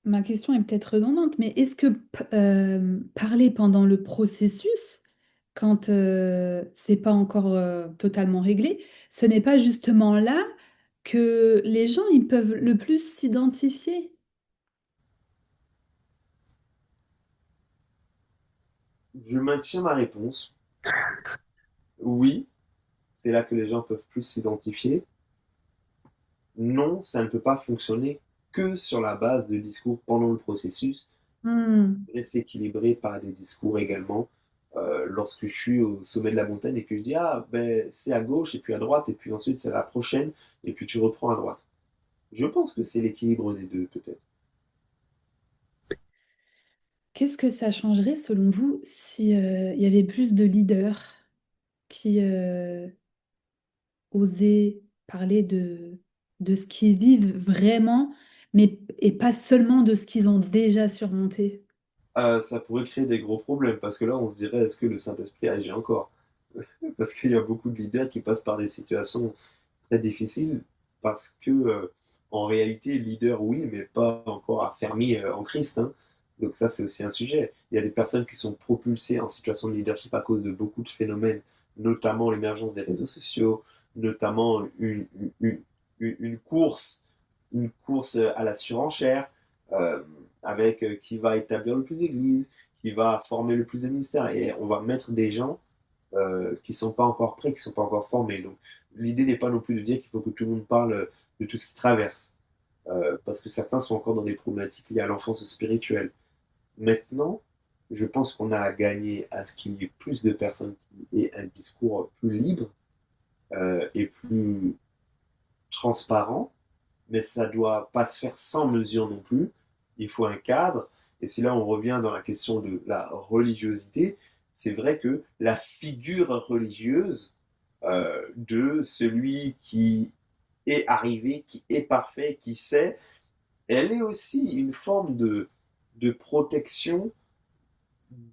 Speaker 1: ma question est peut-être redondante, mais est-ce que parler pendant le processus, quand c'est pas encore totalement réglé, ce n'est pas justement là que les gens ils peuvent le plus s'identifier?
Speaker 2: Je maintiens ma réponse. Oui, c'est là que les gens peuvent plus s'identifier. Non, ça ne peut pas fonctionner que sur la base de discours pendant le processus.
Speaker 1: Hmm.
Speaker 2: Et s'équilibrer par des discours également. Lorsque je suis au sommet de la montagne et que je dis ah ben c'est à gauche et puis à droite et puis ensuite c'est la prochaine et puis tu reprends à droite. Je pense que c'est l'équilibre des deux peut-être.
Speaker 1: Qu'est-ce que ça changerait selon vous si il y avait plus de leaders qui osaient parler de ce qu'ils vivent vraiment, mais et pas seulement de ce qu'ils ont déjà surmonté.
Speaker 2: Ça pourrait créer des gros problèmes parce que là, on se dirait, est-ce que le Saint-Esprit agit encore? Parce qu'il y a beaucoup de leaders qui passent par des situations très difficiles parce que, en réalité, leader, oui, mais pas encore affermi en Christ, hein. Donc ça, c'est aussi un sujet. Il y a des personnes qui sont propulsées en situation de leadership à cause de beaucoup de phénomènes, notamment l'émergence des réseaux sociaux, notamment une course à la surenchère, euh, avec qui va établir le plus d'églises, qui va former le plus de ministères. Et on va mettre des gens qui sont pas encore prêts, qui sont pas encore formés. Donc l'idée n'est pas non plus de dire qu'il faut que tout le monde parle de tout ce qui traverse, parce que certains sont encore dans des problématiques liées à l'enfance spirituelle. Maintenant, je pense qu'on a à gagner à ce qu'il y ait plus de personnes qui aient un discours plus libre et plus transparent, mais ça doit pas se faire sans mesure non plus. Il faut un cadre. Et c'est là où on revient dans la question de la religiosité. C'est vrai que la figure religieuse de celui qui est arrivé, qui est parfait, qui sait, elle est aussi une forme de protection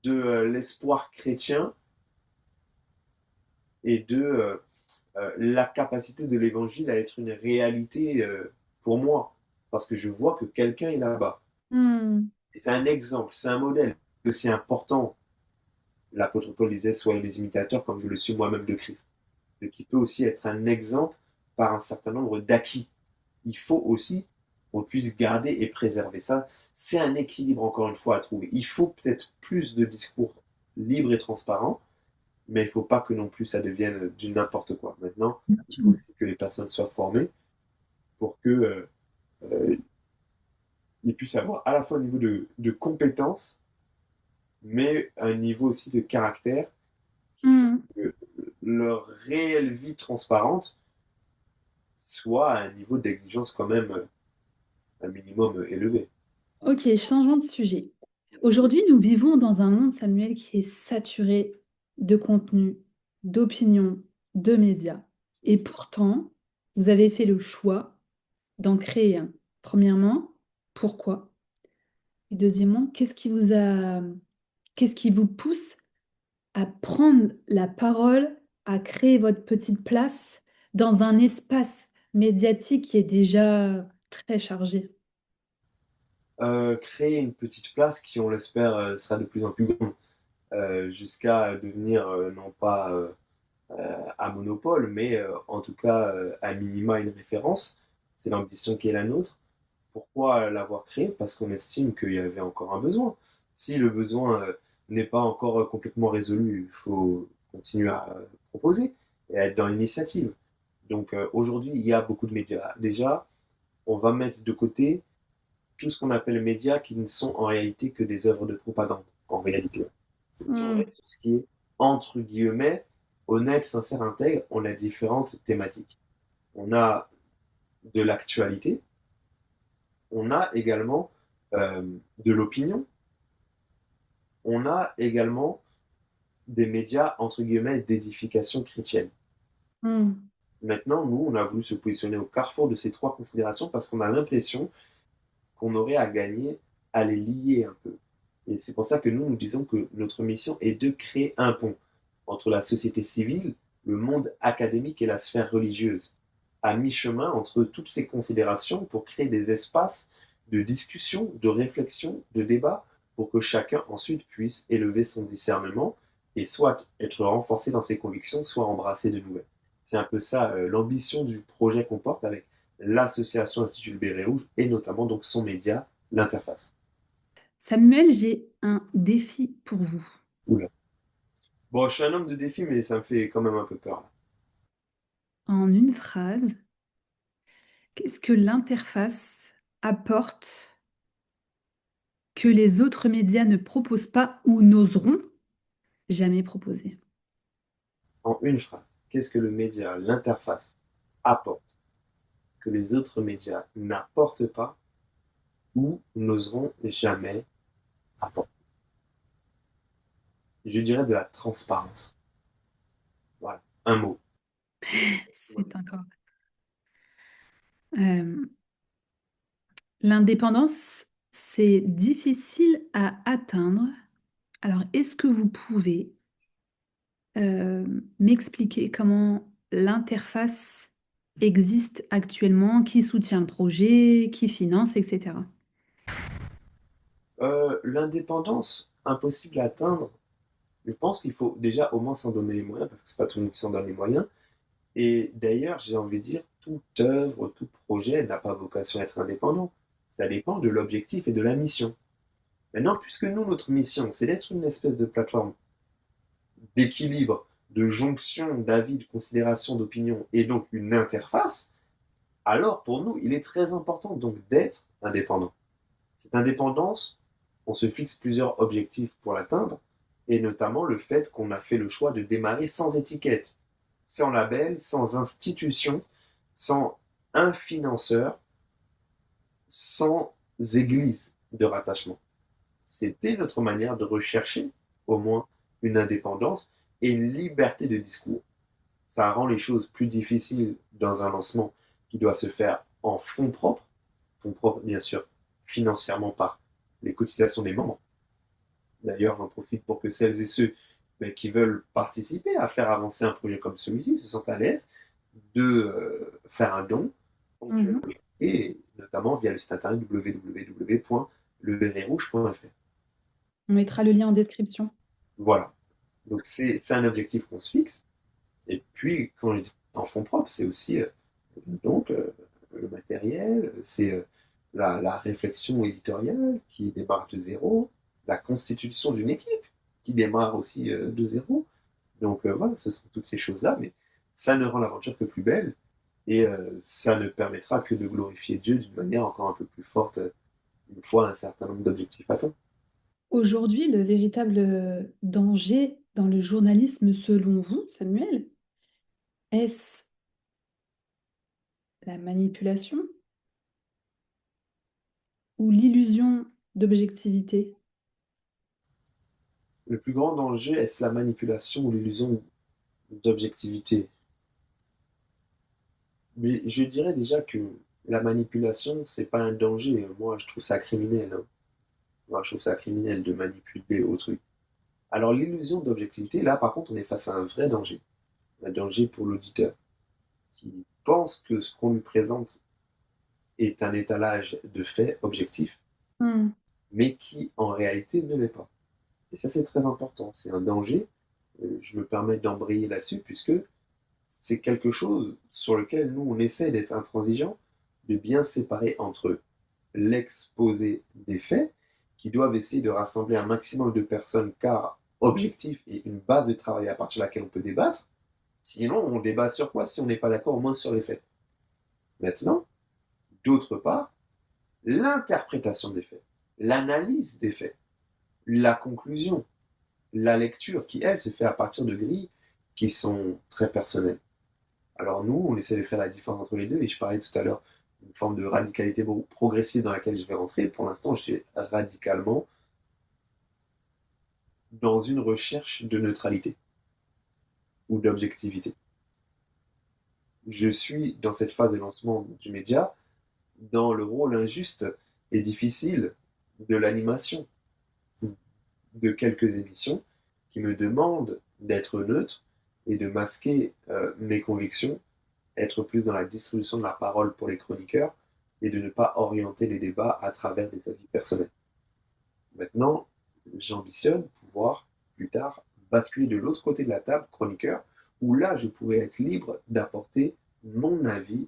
Speaker 2: de l'espoir chrétien et de la capacité de l'évangile à être une réalité pour moi. Parce que je vois que quelqu'un est là-bas.
Speaker 1: Hmm.
Speaker 2: Et c'est un exemple, c'est un modèle. Que c'est important, l'apôtre Paul disait, soyez les imitateurs comme je le suis moi-même de Christ. Mais qui peut aussi être un exemple par un certain nombre d'acquis. Il faut aussi qu'on puisse garder et préserver ça. C'est un équilibre, encore une fois, à trouver. Il faut peut-être plus de discours libres et transparents, mais il ne faut pas que non plus ça devienne du n'importe quoi. Maintenant, il faut aussi que les personnes soient formées pour que ils puissent avoir à la fois un niveau de compétence, mais un niveau aussi de caractère qui fait
Speaker 1: Hmm.
Speaker 2: que leur réelle vie transparente soit à un niveau d'exigence quand même un minimum élevé.
Speaker 1: Ok, changeons de sujet. Aujourd'hui, nous vivons dans un monde, Samuel, qui est saturé de contenu, d'opinions, de médias. Et pourtant, vous avez fait le choix d'en créer un. Premièrement, pourquoi? Et deuxièmement, qu'est-ce qui vous pousse à prendre la parole, à créer votre petite place dans un espace médiatique qui est déjà très chargé?
Speaker 2: Créer une petite place qui, on l'espère, sera de plus en plus grande, jusqu'à devenir non pas à monopole, mais en tout cas à minima une référence. C'est l'ambition qui est la nôtre. Pourquoi l'avoir créé? Parce qu'on estime qu'il y avait encore un besoin. Si le besoin n'est pas encore complètement résolu, il faut continuer à proposer et à être dans l'initiative. Donc aujourd'hui, il y a beaucoup de médias. Déjà, on va mettre de côté tout ce qu'on appelle médias qui ne sont en réalité que des œuvres de propagande, en réalité. Si on
Speaker 1: Hmm.
Speaker 2: reste sur ce qui est, entre guillemets, honnête, sincère, intègre, on a différentes thématiques. On a de l'actualité, on a également de l'opinion, on a également des médias, entre guillemets, d'édification chrétienne.
Speaker 1: Hmm.
Speaker 2: Maintenant, nous, on a voulu se positionner au carrefour de ces trois considérations parce qu'on a l'impression qu'on aurait à gagner à les lier un peu. Et c'est pour ça que nous disons que notre mission est de créer un pont entre la société civile, le monde académique et la sphère religieuse, à mi-chemin entre toutes ces considérations pour créer des espaces de discussion, de réflexion, de débat, pour que chacun ensuite puisse élever son discernement et soit être renforcé dans ses convictions, soit embrasser de nouvelles. C'est un peu ça l'ambition du projet qu'on porte avec l'association Institut Le Béret Rouge et notamment donc son média, l'interface.
Speaker 1: Samuel, j'ai un défi pour vous.
Speaker 2: Oula. Bon, je suis un homme de défi, mais ça me fait quand même un peu peur là.
Speaker 1: En une phrase, qu'est-ce que l'interface apporte que les autres médias ne proposent pas ou n'oseront jamais proposer?
Speaker 2: En une phrase, qu'est-ce que le média, l'interface, apporte que les autres médias n'apportent pas ou n'oseront jamais apporter? Je dirais de la transparence. Voilà, un mot.
Speaker 1: C'est encore. Euh, L'indépendance, c'est difficile à atteindre. Alors, est-ce que vous pouvez euh, m'expliquer comment l'interface existe actuellement, qui soutient le projet, qui finance, etc.
Speaker 2: L'indépendance, impossible à atteindre, je pense qu'il faut déjà au moins s'en donner les moyens, parce que c'est pas tout le monde qui s'en donne les moyens. Et d'ailleurs, j'ai envie de dire, toute œuvre, tout projet n'a pas vocation à être indépendant. Ça dépend de l'objectif et de la mission. Maintenant, puisque nous, notre mission, c'est d'être une espèce de plateforme d'équilibre, de jonction d'avis, de considération, d'opinion, et donc une interface, alors pour nous, il est très important donc d'être indépendant. Cette indépendance, on se fixe plusieurs objectifs pour l'atteindre, et notamment le fait qu'on a fait le choix de démarrer sans étiquette, sans label, sans institution, sans un financeur, sans église de rattachement. C'était notre manière de rechercher au moins une indépendance et une liberté de discours. Ça rend les choses plus difficiles dans un lancement qui doit se faire en fonds propres bien sûr financièrement par les cotisations des membres. D'ailleurs, j'en profite pour que celles et ceux qui veulent participer à faire avancer un projet comme celui-ci se sentent à l'aise de faire un don ponctuel
Speaker 1: Mhm.
Speaker 2: et notamment via le site internet www.leberetrouge.fr.
Speaker 1: On mettra le lien en description.
Speaker 2: Voilà. Donc c'est un objectif qu'on se fixe. Et puis, quand je dis en fonds propres, c'est aussi donc le matériel, c'est la réflexion éditoriale qui démarre de zéro, la constitution d'une équipe qui démarre aussi de zéro. Donc voilà, ce sont toutes ces choses-là, mais ça ne rend l'aventure que plus belle et ça ne permettra que de glorifier Dieu d'une manière encore un peu plus forte une fois un certain nombre d'objectifs atteints.
Speaker 1: Aujourd'hui, le véritable danger dans le journalisme, selon vous, Samuel, est-ce la manipulation ou l'illusion d'objectivité?
Speaker 2: Le plus grand danger, est-ce la manipulation ou l'illusion d'objectivité? Mais je dirais déjà que la manipulation, c'est pas un danger. Moi, je trouve ça criminel, hein. Moi, je trouve ça criminel de manipuler autrui. Alors, l'illusion d'objectivité, là, par contre, on est face à un vrai danger. Un danger pour l'auditeur qui pense que ce qu'on lui présente est un étalage de faits objectifs,
Speaker 1: Hmm.
Speaker 2: mais qui, en réalité, ne l'est pas. Et ça, c'est très important. C'est un danger. Je me permets d'embrayer là-dessus, puisque c'est quelque chose sur lequel nous, on essaie d'être intransigeant, de bien séparer entre l'exposé des faits, qui doivent essayer de rassembler un maximum de personnes, car objectif et une base de travail à partir de laquelle on peut débattre. Sinon, on débat sur quoi si on n'est pas d'accord au moins sur les faits? Maintenant, d'autre part, l'interprétation des faits, l'analyse des faits, la conclusion, la lecture, qui, elle, se fait à partir de grilles qui sont très personnelles. Alors nous, on essaie de faire la différence entre les deux, et je parlais tout à l'heure d'une forme de radicalité progressive dans laquelle je vais rentrer. Pour l'instant, je suis radicalement dans une recherche de neutralité ou d'objectivité. Je suis dans cette phase de lancement du média dans le rôle injuste et difficile de l'animation de quelques émissions qui me demandent d'être neutre et de masquer mes convictions, être plus dans la distribution de la parole pour les chroniqueurs et de ne pas orienter les débats à travers des avis personnels. Maintenant, j'ambitionne pouvoir plus tard basculer de l'autre côté de la table, chroniqueur, où là, je pourrais être libre d'apporter mon avis,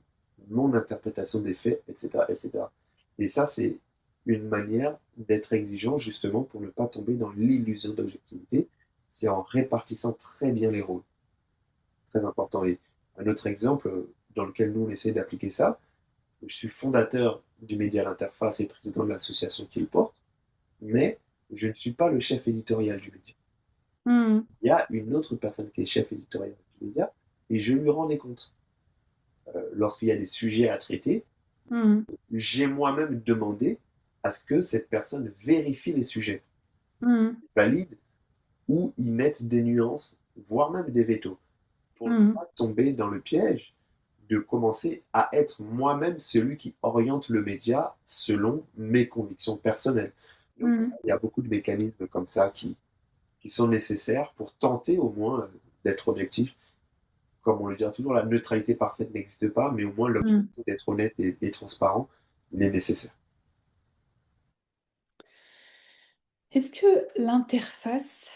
Speaker 2: mon interprétation des faits, etc., etc. Et ça, c'est une manière d'être exigeant justement pour ne pas tomber dans l'illusion d'objectivité. C'est en répartissant très bien les rôles. Très important. Et un autre exemple dans lequel nous, on essaie d'appliquer ça, je suis fondateur du média L'Interface et président de l'association qui le porte, mais je ne suis pas le chef éditorial du média.
Speaker 1: Hmm.
Speaker 2: Il y a une autre personne qui est chef éditorial du média et je lui rends des comptes. Lorsqu'il y a des sujets à traiter,
Speaker 1: Hmm.
Speaker 2: j'ai moi-même demandé à ce que cette personne vérifie les sujets,
Speaker 1: Hmm.
Speaker 2: valide ou y mette des nuances, voire même des vétos, pour ne
Speaker 1: Hmm.
Speaker 2: pas tomber dans le piège de commencer à être moi-même celui qui oriente le média selon mes convictions personnelles. Donc,
Speaker 1: Mm.
Speaker 2: il y a beaucoup de mécanismes comme ça qui sont nécessaires pour tenter au moins d'être objectif. Comme on le dira toujours, la neutralité parfaite n'existe pas, mais au moins
Speaker 1: Mm.
Speaker 2: l'objectif d'être honnête et transparent, il est nécessaire.
Speaker 1: Est-ce que l'interface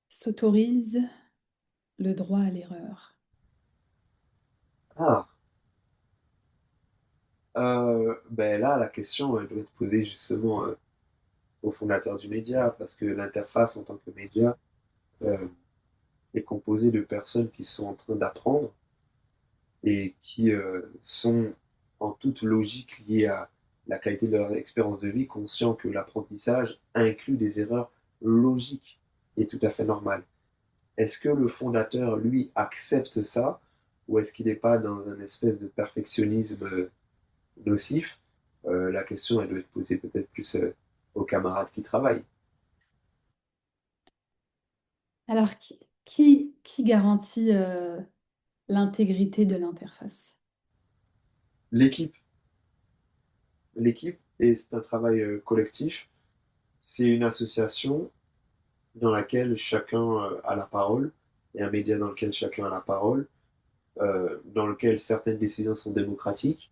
Speaker 1: s'autorise le droit à l'erreur?
Speaker 2: Ah, ben là, la question doit être posée justement au fondateur du média, parce que l'interface en tant que média euh, est composée de personnes qui sont en train d'apprendre et qui sont en toute logique liées à la qualité de leur expérience de vie, conscients que l'apprentissage inclut des erreurs logiques et tout à fait normales. Est-ce que le fondateur, lui, accepte ça ou est-ce qu'il n'est pas dans un espèce de perfectionnisme nocif? La question, elle doit être posée peut-être plus aux camarades qui travaillent.
Speaker 1: Alors, qui garantit l'intégrité de l'interface?
Speaker 2: L'équipe, l'équipe, et c'est un travail collectif, c'est une association dans laquelle chacun a la parole, et un média dans lequel chacun a la parole, dans lequel certaines décisions sont démocratiques.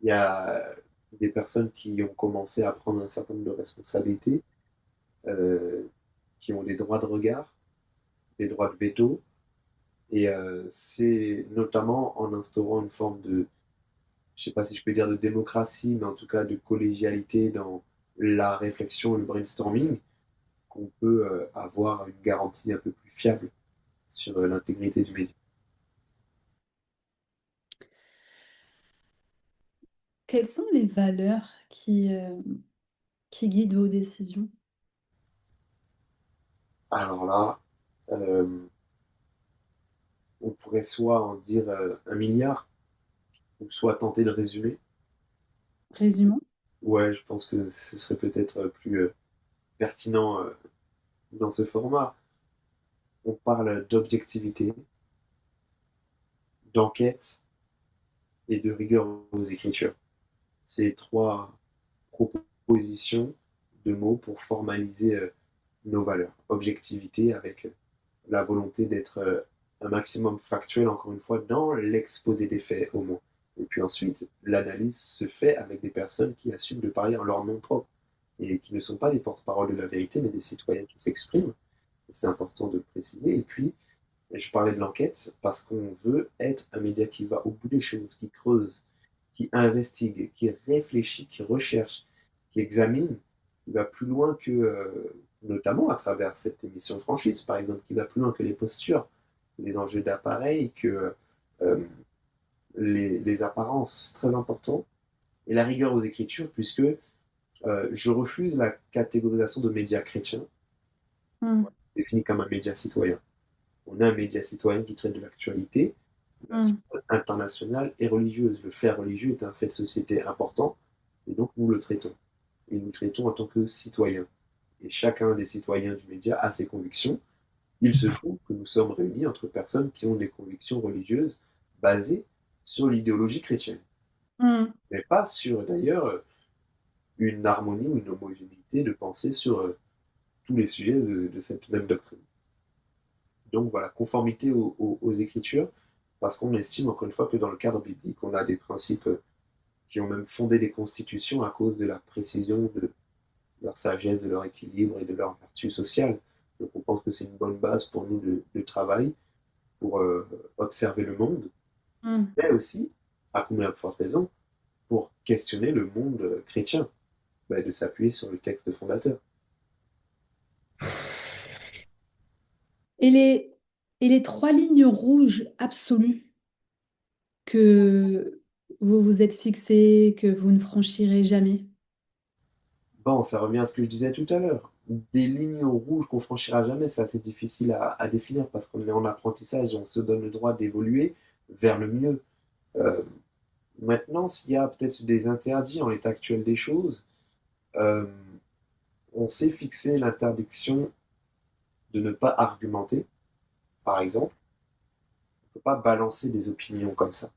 Speaker 2: Il y a des personnes qui ont commencé à prendre un certain nombre de responsabilités, euh, qui ont des droits de regard, des droits de veto, et c'est notamment en instaurant une forme de, je ne sais pas si je peux dire de démocratie, mais en tout cas de collégialité dans la réflexion et le brainstorming, qu'on peut avoir une garantie un peu plus fiable sur l'intégrité du média.
Speaker 1: Quelles sont les valeurs qui guident vos décisions?
Speaker 2: Alors là, euh, on pourrait soit en dire 1 milliard, ou soit tenter de résumer.
Speaker 1: Résumons.
Speaker 2: Ouais, je pense que ce serait peut-être plus pertinent dans ce format. On parle d'objectivité, d'enquête et de rigueur aux écritures. C'est trois propositions de mots pour formaliser nos valeurs. Objectivité avec la volonté d'être un maximum factuel, encore une fois, dans l'exposé des faits au moins. Et puis ensuite, l'analyse se fait avec des personnes qui assument de parler en leur nom propre et qui ne sont pas des porte-parole de la vérité, mais des citoyens qui s'expriment. C'est important de le préciser. Et puis, je parlais de l'enquête parce qu'on veut être un média qui va au bout des choses, qui creuse, qui investigue, qui réfléchit, qui recherche, qui examine, qui va plus loin que, notamment à travers cette émission franchise, par exemple, qui va plus loin que les postures, les enjeux d'appareil, que euh, les apparences, c'est très important. Et la rigueur aux écritures, puisque je refuse la catégorisation de médias chrétiens,
Speaker 1: Mm.
Speaker 2: défini comme un média citoyen. On a un média citoyen qui traite de l'actualité
Speaker 1: Mm.
Speaker 2: internationale et religieuse. Le fait religieux est un fait de société important et donc nous le traitons. Et nous le traitons en tant que citoyens. Et chacun des citoyens du média a ses convictions. Il se trouve que nous sommes réunis entre personnes qui ont des convictions religieuses basées sur l'idéologie chrétienne,
Speaker 1: Mm.
Speaker 2: mais pas sur d'ailleurs une harmonie ou une homogénéité de pensée sur tous les sujets de cette même doctrine. Donc voilà, conformité aux Écritures, parce qu'on estime encore une fois que dans le cadre biblique, on a des principes qui ont même fondé des constitutions à cause de la précision, de leur sagesse, de leur équilibre et de leur vertu sociale. Donc on pense que c'est une bonne base pour nous de travail, pour observer le monde,
Speaker 1: Mm.
Speaker 2: mais aussi, à combien de forte raison, pour questionner le monde chrétien, bah, de s'appuyer sur le texte fondateur.
Speaker 1: Et les trois lignes rouges absolues que vous vous êtes fixées, que vous ne franchirez jamais.
Speaker 2: Bon, ça revient à ce que je disais tout à l'heure. Des lignes rouges qu'on franchira jamais, c'est assez difficile à définir parce qu'on est en apprentissage et on se donne le droit d'évoluer vers le mieux. Euh, Maintenant, s'il y a peut-être des interdits en l'état actuel des choses, euh, on s'est fixé l'interdiction de ne pas argumenter, par exemple. On ne peut pas balancer des opinions comme ça.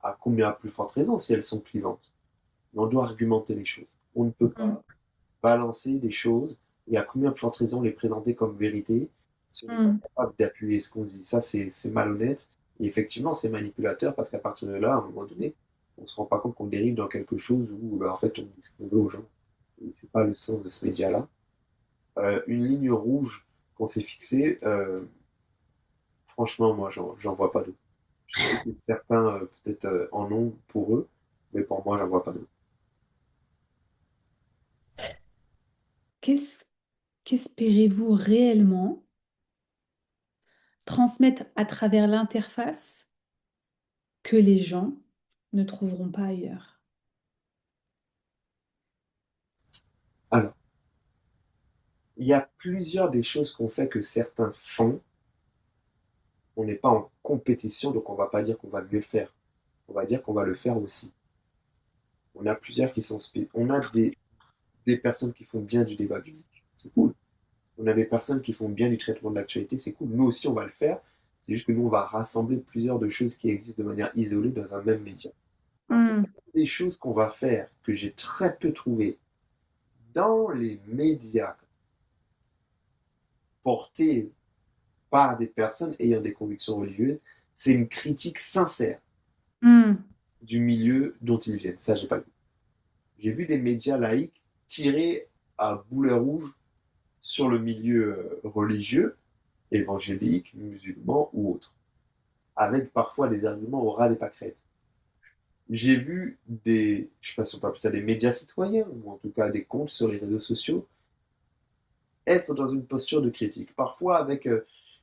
Speaker 2: À combien plus forte raison si elles sont clivantes. Mais on doit argumenter les choses. On ne peut
Speaker 1: Mm,
Speaker 2: pas balancer des choses et à combien plus forte raison les présenter comme vérité si on n'est pas
Speaker 1: mm,
Speaker 2: capable d'appuyer ce qu'on dit. Ça, c'est malhonnête. Et effectivement, c'est manipulateur parce qu'à partir de là, à un moment donné, on ne se rend pas compte qu'on dérive dans quelque chose où, en fait, on dit ce qu'on veut aux gens. Et c'est pas le sens de ce média-là. Une ligne rouge qu'on s'est fixée, franchement, moi, j'en vois pas d'autres. Je sais que certains, peut-être, en ont pour eux, mais pour moi, j'en vois pas d'autres.
Speaker 1: Qu'est-ce qu'espérez-vous réellement transmettre à travers l'interface que les gens ne trouveront pas ailleurs?
Speaker 2: Alors, il y a plusieurs des choses qu'on fait que certains font. On n'est pas en compétition, donc on va pas dire qu'on va mieux le faire. On va dire qu'on va le faire aussi. On a plusieurs qui sont on a des personnes qui font bien du débat public. C'est cool. On a des personnes qui font bien du traitement de l'actualité. C'est cool. Nous aussi, on va le faire. C'est juste que nous, on va rassembler plusieurs de choses qui existent de manière isolée dans un même média. Par contre,
Speaker 1: Mm,
Speaker 2: des choses qu'on va faire que j'ai très peu trouvées dans les médias portés par des personnes ayant des convictions religieuses, c'est une critique sincère
Speaker 1: mm,
Speaker 2: du milieu dont ils viennent. Ça, j'ai pas vu. J'ai vu des médias laïcs tirer à boulet rouge sur le milieu religieux, évangélique, musulman ou autre, avec parfois des arguments au ras des pâquerettes. J'ai vu des, je sais pas si on peut appeler ça des médias citoyens, ou en tout cas des comptes sur les réseaux sociaux, être dans une posture de critique, parfois avec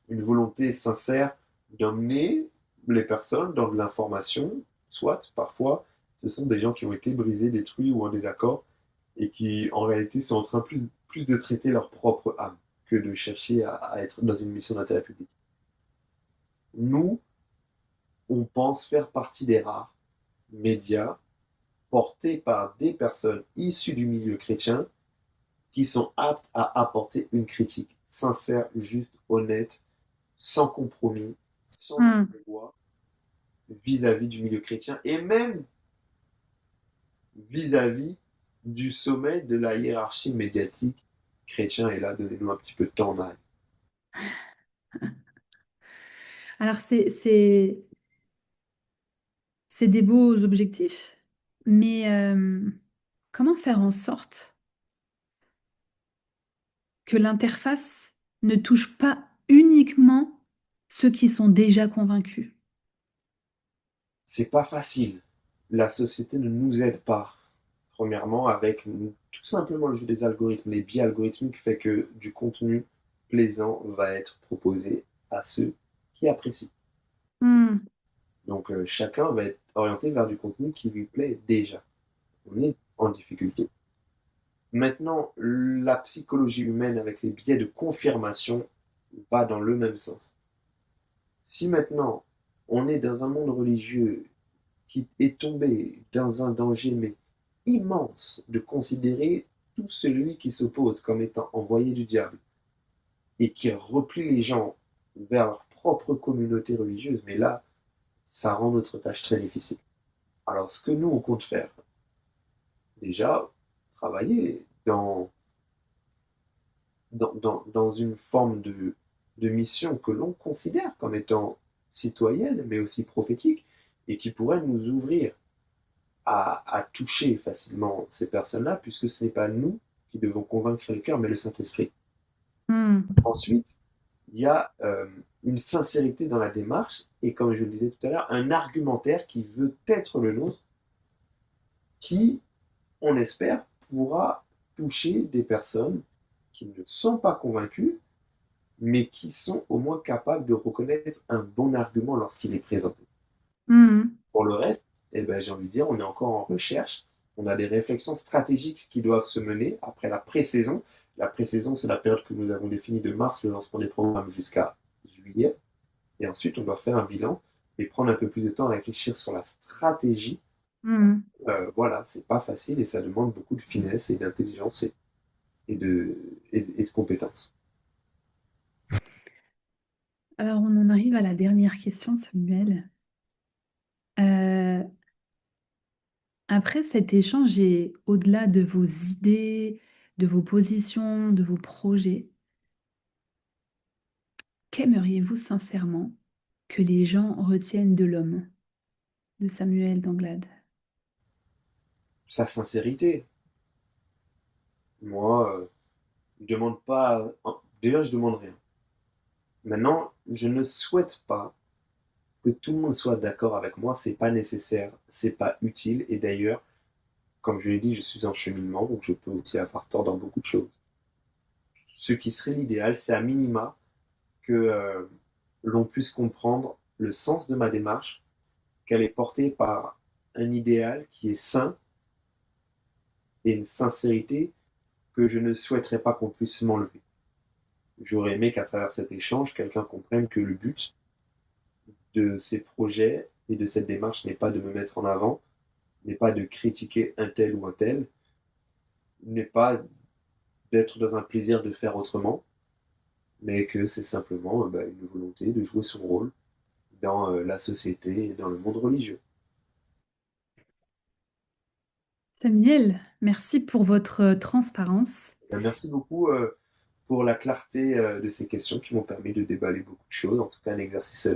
Speaker 2: une volonté sincère d'emmener les personnes dans de l'information, soit parfois ce sont des gens qui ont été brisés, détruits ou en désaccord et qui en réalité sont en train plus de traiter leur propre âme que de chercher à être dans une mission d'intérêt public. Nous, on pense faire partie des rares médias portés par des personnes issues du milieu chrétien qui sont aptes à apporter une critique sincère, juste, honnête, sans compromis, sans langue
Speaker 1: mm.
Speaker 2: de bois, vis-à-vis du milieu chrétien et même vis-à-vis du sommet de la hiérarchie médiatique chrétien. Et là, donnez-nous un petit peu de temps en arrière.
Speaker 1: Alors c'est des beaux objectifs, mais comment faire en sorte que l'interface ne touche pas uniquement ceux qui sont déjà convaincus?
Speaker 2: C'est pas facile. La société ne nous aide pas. Premièrement, avec tout simplement le jeu des algorithmes, les biais algorithmiques fait que du contenu plaisant va être proposé à ceux qui apprécient.
Speaker 1: Hmm,
Speaker 2: Donc chacun va être orienté vers du contenu qui lui plaît déjà. On est en difficulté. Maintenant, la psychologie humaine avec les biais de confirmation va dans le même sens. Si maintenant on est dans un monde religieux qui est tombé dans un danger mais immense de considérer tout celui qui s'oppose comme étant envoyé du diable et qui replie les gens vers leur propre communauté religieuse, mais là, ça rend notre tâche très difficile. Alors, ce que nous, on compte faire, déjà, travailler dans une forme de mission que l'on considère comme étant citoyenne, mais aussi prophétique, et qui pourrait nous ouvrir à toucher facilement ces personnes-là, puisque ce n'est pas nous qui devons convaincre les cœurs, mais le Saint-Esprit.
Speaker 1: hmm,
Speaker 2: Ensuite, il y a une sincérité dans la démarche, et comme je le disais tout à l'heure, un argumentaire qui veut être le nôtre, qui, on espère, pourra toucher des personnes qui ne sont pas convaincues, mais qui sont au moins capables de reconnaître un bon argument lorsqu'il est présenté.
Speaker 1: hmm.
Speaker 2: Pour le reste, eh ben, j'ai envie de dire, on est encore en recherche. On a des réflexions stratégiques qui doivent se mener après la pré-saison. La pré-saison, c'est la période que nous avons définie de mars, le lancement des programmes jusqu'à juillet. Et ensuite, on doit faire un bilan et prendre un peu plus de temps à réfléchir sur la stratégie.
Speaker 1: Hmm.
Speaker 2: Voilà, c'est pas facile et ça demande beaucoup de finesse et d'intelligence et de compétences.
Speaker 1: Alors, on en arrive à la dernière question, Samuel. Après cet échange et au-delà de vos idées, de vos positions, de vos projets, qu'aimeriez-vous sincèrement que les gens retiennent de l'homme, de Samuel d'Anglade?
Speaker 2: Sa sincérité. Moi, je demande pas. Déjà, je demande rien. Maintenant, je ne souhaite pas que tout le monde soit d'accord avec moi. C'est pas nécessaire, c'est pas utile. Et d'ailleurs, comme je l'ai dit, je suis en cheminement, donc je peux aussi avoir tort dans beaucoup de choses. Ce qui serait l'idéal, c'est à minima que l'on puisse comprendre le sens de ma démarche, qu'elle est portée par un idéal qui est sain et une sincérité que je ne souhaiterais pas qu'on puisse m'enlever. J'aurais aimé qu'à travers cet échange, quelqu'un comprenne que le but de ces projets et de cette démarche n'est pas de me mettre en avant, n'est pas de critiquer un tel ou un tel, n'est pas d'être dans un plaisir de faire autrement, mais que c'est simplement une volonté de jouer son rôle dans la société et dans le monde religieux.
Speaker 1: Samuel, merci pour votre transparence.
Speaker 2: Merci beaucoup pour la clarté de ces questions qui m'ont permis de déballer beaucoup de choses. En tout cas, un exercice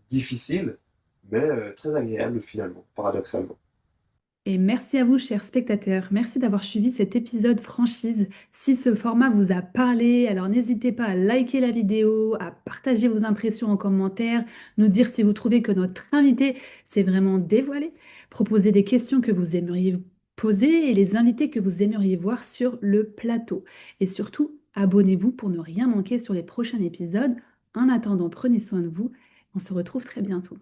Speaker 2: difficile, mais très agréable finalement, paradoxalement.
Speaker 1: Et merci à vous, chers spectateurs. Merci d'avoir suivi cet épisode franchise. Si ce format vous a parlé, alors n'hésitez pas à liker la vidéo, à partager vos impressions en commentaire, nous dire si vous trouvez que notre invité s'est vraiment dévoilé, proposer des questions que vous aimeriez poser et les invités que vous aimeriez voir sur le plateau. Et surtout, abonnez-vous pour ne rien manquer sur les prochains épisodes. En attendant, prenez soin de vous. On se retrouve très bientôt.